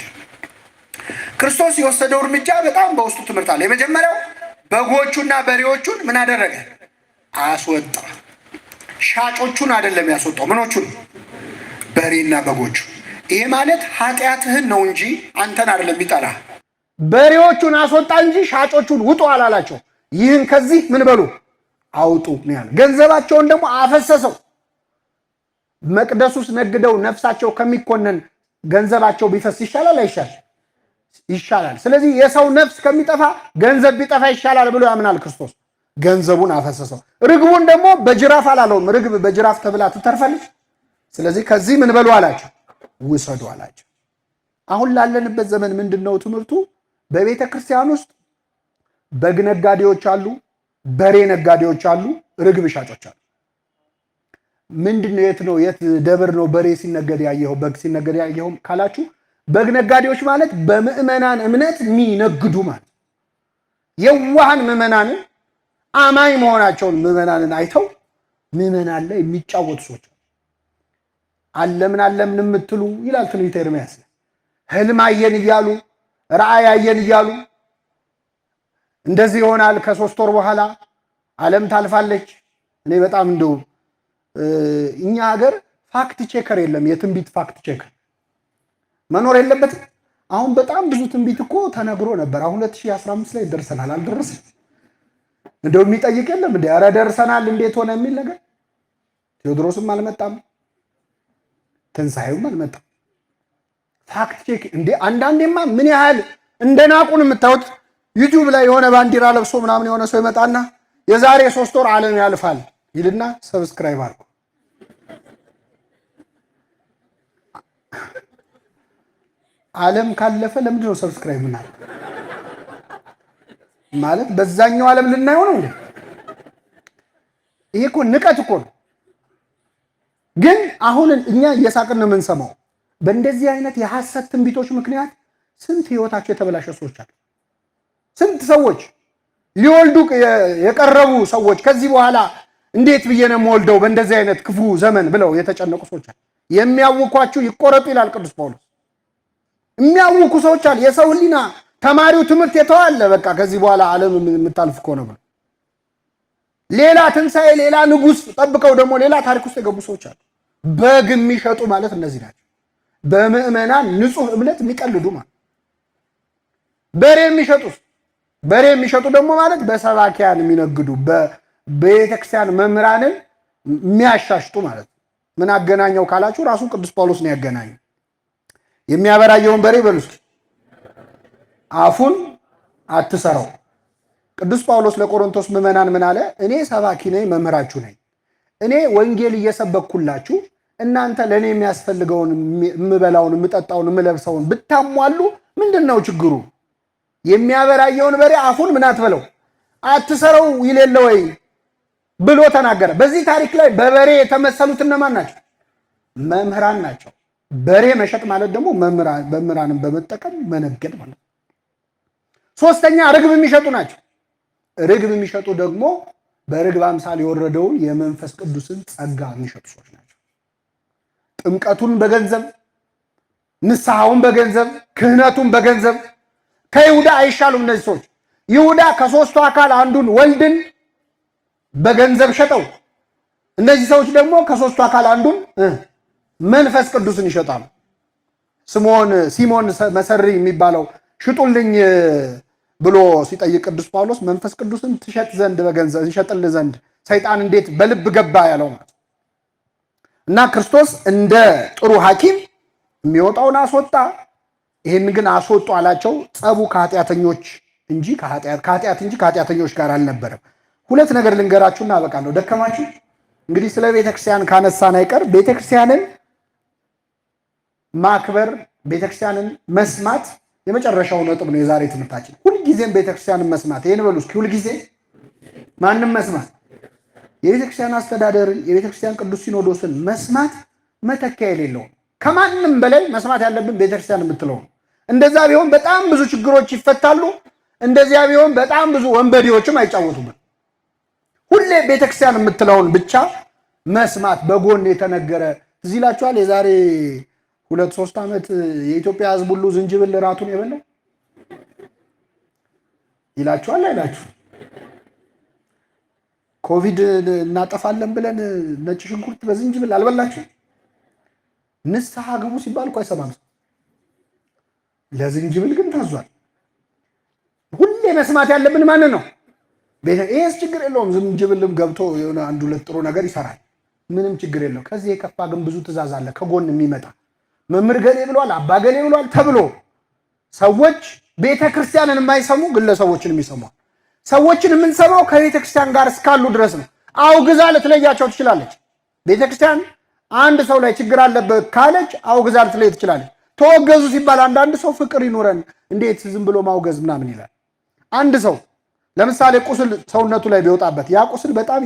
[SPEAKER 1] ክርስቶስ የወሰደው እርምጃ በጣም በውስጡ ትምህርት አለ። የመጀመሪያው በጎቹና በሬዎቹን ምን አደረገ? አስወጣ። ሻጮቹን አይደለም ያስወጣው። ምኖቹን? በሬና በጎቹ። ይሄ ማለት ኃጢአትህን ነው እንጂ አንተን አይደለም የሚጠላ። በሬዎቹን አስወጣ እንጂ ሻጮቹን ውጡ አላላቸው። ይህን ከዚህ ምን በሉ አውጡ ነው ያለ። ገንዘባቸውን ደግሞ አፈሰሰው። መቅደስ ውስጥ ነግደው ነፍሳቸው ከሚኮነን ገንዘባቸው ቢፈስ ይሻላል አይሻል? ይሻላል። ስለዚህ የሰው ነፍስ ከሚጠፋ ገንዘብ ቢጠፋ ይሻላል ብሎ ያምናል ክርስቶስ። ገንዘቡን አፈሰሰው። ርግቡን ደግሞ በጅራፍ አላለውም። ርግብ በጅራፍ ተብላ ትተርፋለች። ስለዚህ ከዚህ ምን በሉ አላቸው፣ ውሰዱ አላቸው። አሁን ላለንበት ዘመን ምንድነው ትምህርቱ? በቤተ ክርስቲያን ውስጥ በግ ነጋዴዎች አሉ፣ በሬ ነጋዴዎች አሉ፣ ርግብ ሻጮች አሉ። ምንድነው? የት ነው የት ደብር ነው በሬ ሲነገድ ያየኸው በግ ሲነገድ ያየኸው ካላችሁ በግ ነጋዴዎች ማለት በምዕመናን እምነት የሚነግዱ ማለት የዋሃን ምዕመናንን አማኝ መሆናቸውን ምዕመናንን አይተው ምዕመናን ላይ የሚጫወቱ ሰዎች አለምን የምትሉ ይላል ትንቢተ ኤርምያስ። ህልም አየን እያሉ ራእይ አየን እያሉ እንደዚህ ይሆናል ከ3 ወር በኋላ ዓለም ታልፋለች። እኔ በጣም እንደው እኛ ሀገር ፋክት ቼከር የለም። የትንቢት ፋክት ቼከር መኖር የለበትም። አሁን በጣም ብዙ ትንቢት እኮ ተነግሮ ነበር። አሁን 2015 ላይ ደርሰናል። አልደረስም? እንደው የሚጠይቅ የለም እንዴ? ኧረ ደርሰናል እንዴት ሆነ የሚል ነገር። ቴዎድሮስም አልመጣም፣ ትንሳኤውም አልመጣም። ፋክት ቼክ እንዴ! አንዳንዴማ ምን ያህል እንደናቁን የምታዩት ዩቲዩብ ላይ የሆነ ባንዲራ ለብሶ ምናምን የሆነ ሰው ይመጣና የዛሬ 3 ወር ዓለም ያልፋል ይልና ሰብስክራይብ አድርጉ። ዓለም ካለፈ ለምንድን ነው ሰብስክራይብ ምናምን? ማለት በዛኛው ዓለም ልናየው ነው እንዴ? ይሄ እኮ ንቀት እኮ ነው። ግን አሁን እኛ እየሳቅን ነው የምንሰማው። በእንደዚህ አይነት የሐሰት ትንቢቶች ምክንያት ስንት ህይወታቸው የተበላሸ ሰዎች አሉ። ስንት ሰዎች ሊወልዱ የቀረቡ ሰዎች ከዚህ በኋላ እንዴት ብዬ ነው የምወልደው በእንደዚህ አይነት ክፉ ዘመን ብለው የተጨነቁ ሰዎች አሉ። የሚያውኳችሁ ይቆረጡ ይላል ቅዱስ ጳውሎስ። የሚያውኩ ሰዎች አሉ። የሰው ህሊና ተማሪው ትምህርት የተዋለ በቃ ከዚህ በኋላ ዓለም የምታልፍ ከሆነ ብለው ሌላ ትንሣኤ ሌላ ንጉሥ ጠብቀው ደግሞ ሌላ ታሪክ ውስጥ የገቡ ሰዎች አሉ። በግ የሚሸጡ ማለት እነዚህ ናቸው። በምዕመናን ንጹህ እምነት የሚቀልዱ ማለት። በሬ የሚሸጡ ደግሞ ማለት በሰባኪያን የሚነግዱ በቤተክርስቲያን መምህራንን የሚያሻሽጡ ማለት። ምን አገናኘው ካላችሁ ራሱ ቅዱስ ጳውሎስ ነው ያገናኘው። የሚያበራየውን በሬ በሉ እስኪ አፉን አትሰረው። ቅዱስ ጳውሎስ ለቆሮንቶስ ምዕመናን ምን አለ? እኔ ሰባኪ ነኝ፣ መምህራችሁ ነኝ። እኔ ወንጌል እየሰበኩላችሁ እናንተ ለእኔ የሚያስፈልገውን የምበላውን፣ የምጠጣውን፣ የምለብሰውን ብታሟሉ ምንድን ነው ችግሩ? የሚያበራየውን በሬ አፉን ምን አትበለው አትሰረው ይሌለ ወይ ብሎ ተናገረ። በዚህ ታሪክ ላይ በበሬ የተመሰሉት እነማን ናቸው? መምህራን ናቸው። በሬ መሸጥ ማለት ደግሞ መምህራንን በመጠቀም መነገድ ማለት። ሶስተኛ ርግብ የሚሸጡ ናቸው። ርግብ የሚሸጡ ደግሞ በርግብ አምሳል የወረደውን የመንፈስ ቅዱስን ጸጋ የሚሸጡ ሰዎች ናቸው። ጥምቀቱን በገንዘብ ንስሐውን በገንዘብ ክህነቱን በገንዘብ ከይሁዳ አይሻሉም እነዚህ ሰዎች። ይሁዳ ከሶስቱ አካል አንዱን ወልድን በገንዘብ ሸጠው፣ እነዚህ ሰዎች ደግሞ ከሶስቱ አካል አንዱን መንፈስ ቅዱስን ይሸጣሉ። ሲሞን መሰሪ የሚባለው ሽጡልኝ ብሎ ሲጠይቅ ቅዱስ ጳውሎስ መንፈስ ቅዱስን ትሸጥ ዘንድ በገንዘብ ይሸጥልህ ዘንድ ሰይጣን እንዴት በልብ ገባ ያለው ማለት እና ክርስቶስ እንደ ጥሩ ሐኪም የሚወጣውን አስወጣ። ይህን ግን አስወጡ አላቸው። ጸቡ ከኃጢአተኞች እንጂ ከኃጢአተኞች ጋር አልነበረም። ሁለት ነገር ልንገራችሁና አበቃለሁ። ደከማችሁ? እንግዲህ ስለ ቤተክርስቲያን ካነሳን አይቀር ቤተክርስቲያንን ማክበር፣ ቤተክርስቲያንን መስማት የመጨረሻው ነጥብ ነው የዛሬ ትምህርታችን። ሁልጊዜም ቤተክርስቲያንን መስማት። ይሄን በሉ እስኪ፣ ሁልጊዜ ማንም መስማት፣ የቤተክርስቲያን አስተዳደርን፣ የቤተክርስቲያን ቅዱስ ሲኖዶስን መስማት መተኪያ የሌለው። ከማንም በላይ መስማት ያለብን ቤተክርስቲያን የምትለው። እንደዛ ቢሆን በጣም ብዙ ችግሮች ይፈታሉ። እንደዚያ ቢሆን በጣም ብዙ ወንበዴዎችም አይጫወቱብን። ሁሌ ቤተክርስቲያን የምትለውን ብቻ መስማት። በጎን የተነገረ እዚህ ይላችኋል። የዛሬ 2-3 ዓመት የኢትዮጵያ ሕዝብ ሁሉ ዝንጅብል ራቱን የበላው ይላችኋል አይላችሁ? ኮቪድ እናጠፋለን ብለን ነጭ ሽንኩርት በዝንጅብል አልበላችሁ? ንስሐ ግቡ ሲባል እኮ አይሰማም። ለዝንጅብል ግን ታዟል። ሁሌ መስማት ያለብን ማንን ነው? ይሄስ ችግር የለውም። ዝንጅብልም ገብቶ የሆነ 1-2 ጥሩ ነገር ይሰራል። ምንም ችግር የለው። ከዚህ የከፋ ግን ብዙ ትእዛዝ አለ ከጎን የሚመጣ መምህር ገሌ ብሏል፣ አባ ገሌ ብሏል ተብሎ ሰዎች ቤተክርስቲያንን የማይሰሙ ግለሰቦችን የሚሰሙ። ሰዎችን የምንሰማው ከቤተክርስቲያን ጋር እስካሉ ድረስ ነው። አውግዛ ልትለያቸው ትችላለች። ቤተክርስቲያን አንድ ሰው ላይ ችግር አለበት ካለች አውግዛ ልትለይ ትችላለች። ተወገዙ ሲባል አንዳንድ ሰው ፍቅር ይኑረን እንዴት ዝም ብሎ ማውገዝ ምናምን ይላል። አንድ ሰው ለምሳሌ ቁስል ሰውነቱ ላይ ቢወጣበት ያ ቁስል በጣም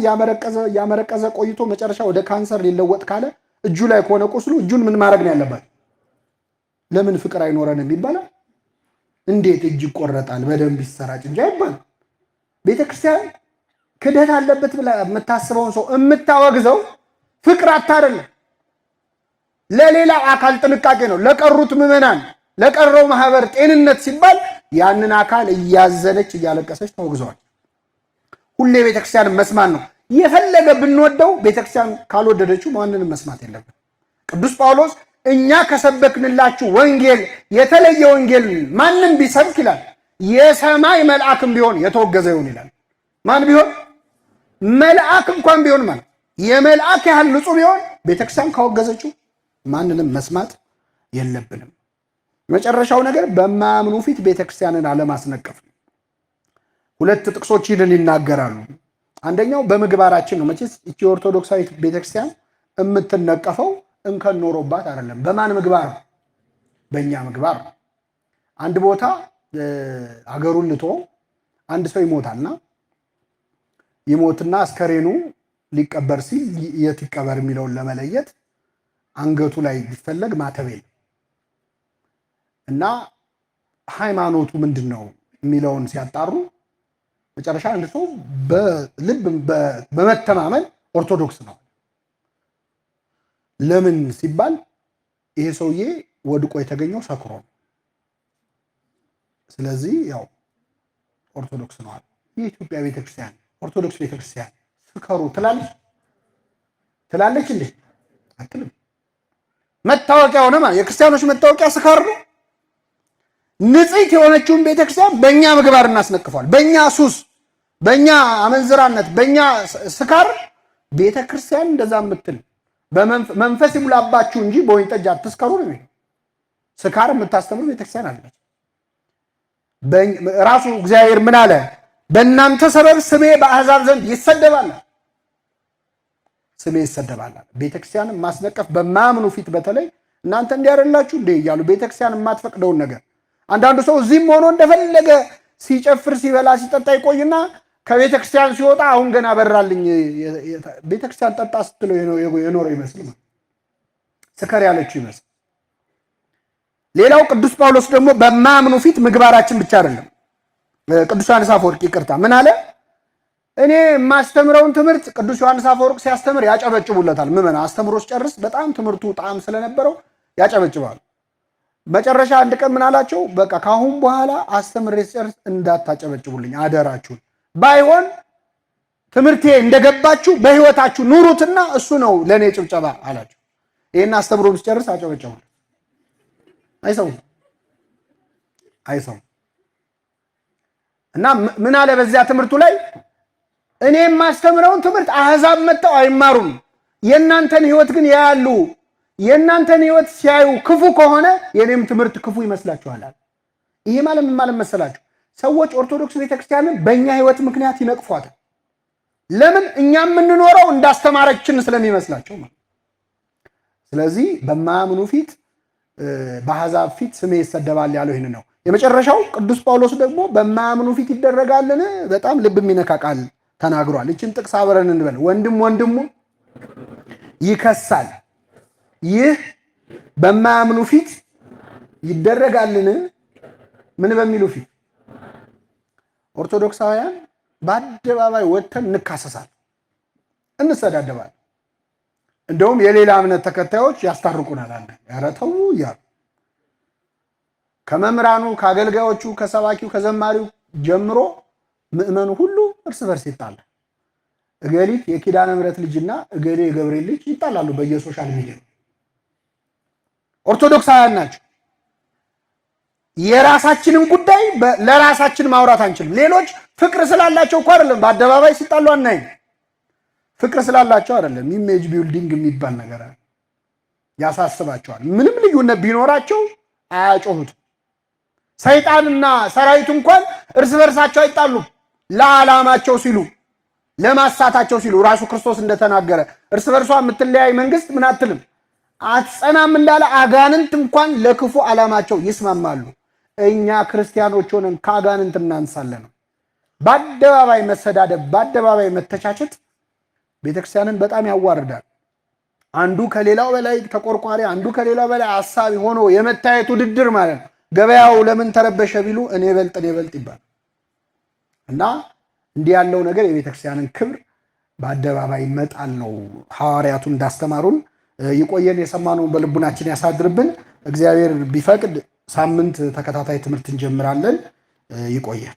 [SPEAKER 1] ያመረቀዘ ቆይቶ መጨረሻ ወደ ካንሰር ሊለወጥ ካለ እጁ ላይ ከሆነ ቁስሉ እጁን ምን ማድረግ ነው ያለበት? ለምን ፍቅር አይኖረንም ይባላል? እንዴት እጅ ይቆረጣል? በደንብ ይሰራጭ እንጂ አይባል። ቤተክርስቲያን ክደት አለበት ብላ የምታስበውን ሰው የምታወግዘው ፍቅር አታደለም። ለሌላው አካል ጥንቃቄ ነው። ለቀሩት ምዕመናን፣ ለቀረው ማህበር ጤንነት ሲባል ያንን አካል እያዘነች እያለቀሰች ታወግዘዋል። ሁሌ ቤተክርስቲያን መስማት ነው። የፈለገ ብንወደው ቤተክርስቲያን ካልወደደችው ማንንም መስማት የለብን። ቅዱስ ጳውሎስ እኛ ከሰበክንላችሁ ወንጌል የተለየ ወንጌል ማንም ቢሰብክ ይላል የሰማይ መልአክም ቢሆን የተወገዘ ይሁን ይላል። ማን ቢሆን? መልአክ እንኳን ቢሆን ማለት የመልአክ ያህል ንጹህ ቢሆን ቤተክርስቲያን ካወገዘችው ማንንም መስማት የለብንም። መጨረሻው ነገር በማያምኑ ፊት ቤተክርስቲያንን አለማስነቀፍ ነው። 2 ጥቅሶች ይህንን ይናገራሉ። አንደኛው በምግባራችን ነው። መቼስ ኢትዮ ኦርቶዶክሳዊት ቤተክርስቲያን የምትነቀፈው እንከን ኖሮባት አይደለም። በማን ምግባር? በእኛ ምግባር። አንድ ቦታ አገሩን ልቶ አንድ ሰው ይሞታልና ይሞትና አስከሬኑ ሊቀበር ሲል የት ይቀበር የሚለውን ለመለየት አንገቱ ላይ ቢፈለግ ማተብ የለም እና ሃይማኖቱ ምንድነው የሚለውን ሲያጣሩ መጨረሻ አንድ ሰው በልብ በመተማመን ኦርቶዶክስ ነው። ለምን ሲባል ይሄ ሰውዬ ወድቆ የተገኘው ሰክሮ ነው። ስለዚህ ያው ኦርቶዶክስ ነው አለ። የኢትዮጵያ ቤተክርስቲያን ኦርቶዶክስ ቤተክርስቲያን ስከሩ ትላለች እንዴ? አትልም። መታወቂያ ሆነ ማለት የክርስቲያኖች መታወቂያ ስካር ነው። ንጽሕት የሆነችውን ቤተክርስቲያን በእኛ ምግባር እናስነቅፏል። በእኛ ሱስ፣ በእኛ አመንዝራነት፣ በእኛ ስካር ቤተክርስቲያን እንደዛ የምትል መንፈስ ይሙላባችሁ እንጂ በወይን ጠጅ አትስከሩ ነው። ስካር የምታስተምር ቤተክርስቲያን አለች። ራሱ እግዚአብሔር ምን አለ? በእናንተ ሰበብ ስሜ በአሕዛብ ዘንድ ይሰደባል። ስሜ ይሰደባል። ቤተክርስቲያንን ማስነቀፍ በማያምኑ ፊት በተለይ እናንተ እንዲያደላችሁ እንደ እያሉ ቤተክርስቲያን የማትፈቅደውን ነገር አንዳንዱ ሰው እዚህም ሆኖ እንደፈለገ ሲጨፍር ሲበላ ሲጠጣ ይቆይና ከቤተክርስቲያን ሲወጣ አሁን ገና በራልኝ ቤተክርስቲያን ጠጣ ስትለው የኖረው ይመስል ስከር ያለችው ይመስል። ሌላው ቅዱስ ጳውሎስ ደግሞ በማያምኑ ፊት ምግባራችን ብቻ አይደለም። ቅዱስ ዮሐንስ አፈወርቅ ይቅርታ ምን አለ? እኔ የማስተምረውን ትምህርት ቅዱስ ዮሐንስ አፈወርቅ ሲያስተምር ያጨበጭቡለታል። ምመና አስተምሮ ሲጨርስ በጣም ትምህርቱ ጣዕም ስለነበረው ያጨበጭባሉ። መጨረሻ አንድ ቀን ምን አላቸው? በቃ ካሁን በኋላ አስተምሬ ሲጨርስ እንዳታጨበጭቡልኝ አደራችሁን፣ ባይሆን ትምህርቴ እንደገባችሁ በህይወታችሁ ኑሩትና እሱ ነው ለኔ ጭብጨባ አላቸው። ይሄን አስተምሮ ሲጨርስ አጨበጨቡ። አይሰሙም። እና ምን አለ በዚያ ትምህርቱ ላይ እኔ የማስተምረውን ትምህርት አሕዛብ መጥተው አይማሩም፣ የእናንተን ህይወት ግን ያያሉ። የእናንተን ህይወት ሲያዩ ክፉ ከሆነ የኔም ትምህርት ክፉ ይመስላችኋል። ይሄ ማለት ምን ማለት መሰላችሁ? ሰዎች ኦርቶዶክስ ቤተክርስቲያንን በእኛ ህይወት ምክንያት ይነቅፏታል። ለምን? እኛ የምንኖረው እንዳስተማረችን ስለሚመስላቸው ማለት። ስለዚህ በማያምኑ ፊት በአሕዛብ ፊት ስሜ ይሰደባል ያለው ይህን ነው። የመጨረሻው ቅዱስ ጳውሎስ ደግሞ በማያምኑ ፊት ይደረጋልን? በጣም ልብ የሚነካ ቃል ተናግሯል። እችን ጥቅስ አብረን እንበል። ወንድም ወንድሙ ይከሳል፣ ይህ በማያምኑ ፊት ይደረጋልን? ምን በሚሉ ፊት? ኦርቶዶክሳውያን በአደባባይ ወጥተን እንካሰሳል፣ እንሰዳደባል። እንደውም የሌላ እምነት ተከታዮች ያስታርቁናል። አንተ ኧረ ተው እያሉ ከመምህራኑ ከአገልጋዮቹ ከሰባኪው ከዘማሪው ጀምሮ ምእመኑ ሁሉ እርስ በርስ ይጣላል። እገሊት የኪዳነ ምሕረት ልጅና እገሌ የገብርኤል ልጅ ይጣላሉ በየሶሻል ሚዲያ። ኦርቶዶክሳውያን ናቸው። የራሳችንን ጉዳይ ለራሳችን ማውራት አንችልም። ሌሎች ፍቅር ስላላቸው እኮ አይደለም በአደባባይ ሲጣሉ አናይም። ፍቅር ስላላቸው አይደለም። ኢሜጅ ቢልዲንግ የሚባል ነገር ያሳስባቸዋል። ምንም ልዩነት ቢኖራቸው አያጮሁትም። ሰይጣንና ሰራዊቱ እንኳን እርስ በርሳቸው አይጣሉም። ለዓላማቸው ሲሉ ለማሳታቸው ሲሉ ራሱ ክርስቶስ እንደተናገረ እርስ በርሷ የምትለያይ መንግስት ምን አትልም አትጸናም እንዳለ አጋንንት እንኳን ለክፉ ዓላማቸው ይስማማሉ። እኛ ክርስቲያኖች ሆነን ከአጋንንት እናንሳለን። በአደባባይ መሰዳደብ፣ በአደባባይ መተቻቸት ቤተክርስቲያንን በጣም ያዋርዳል። አንዱ ከሌላው በላይ ተቆርቋሪ፣ አንዱ ከሌላው በላይ አሳቢ ሆኖ የመታየት ውድድር ማለት ነው። ገበያው ለምን ተረበሸ ቢሉ እኔ በልጥ ይባል እና እንዲህ ያለው ነገር የቤተክርስቲያንን ክብር በአደባባይ መጣል ነው። ሐዋርያቱ እንዳስተማሩን ይቆየን። የሰማነውን በልቡናችን ያሳድርብን። እግዚአብሔር ቢፈቅድ ሳምንት ተከታታይ ትምህርት እንጀምራለን። ይቆየን።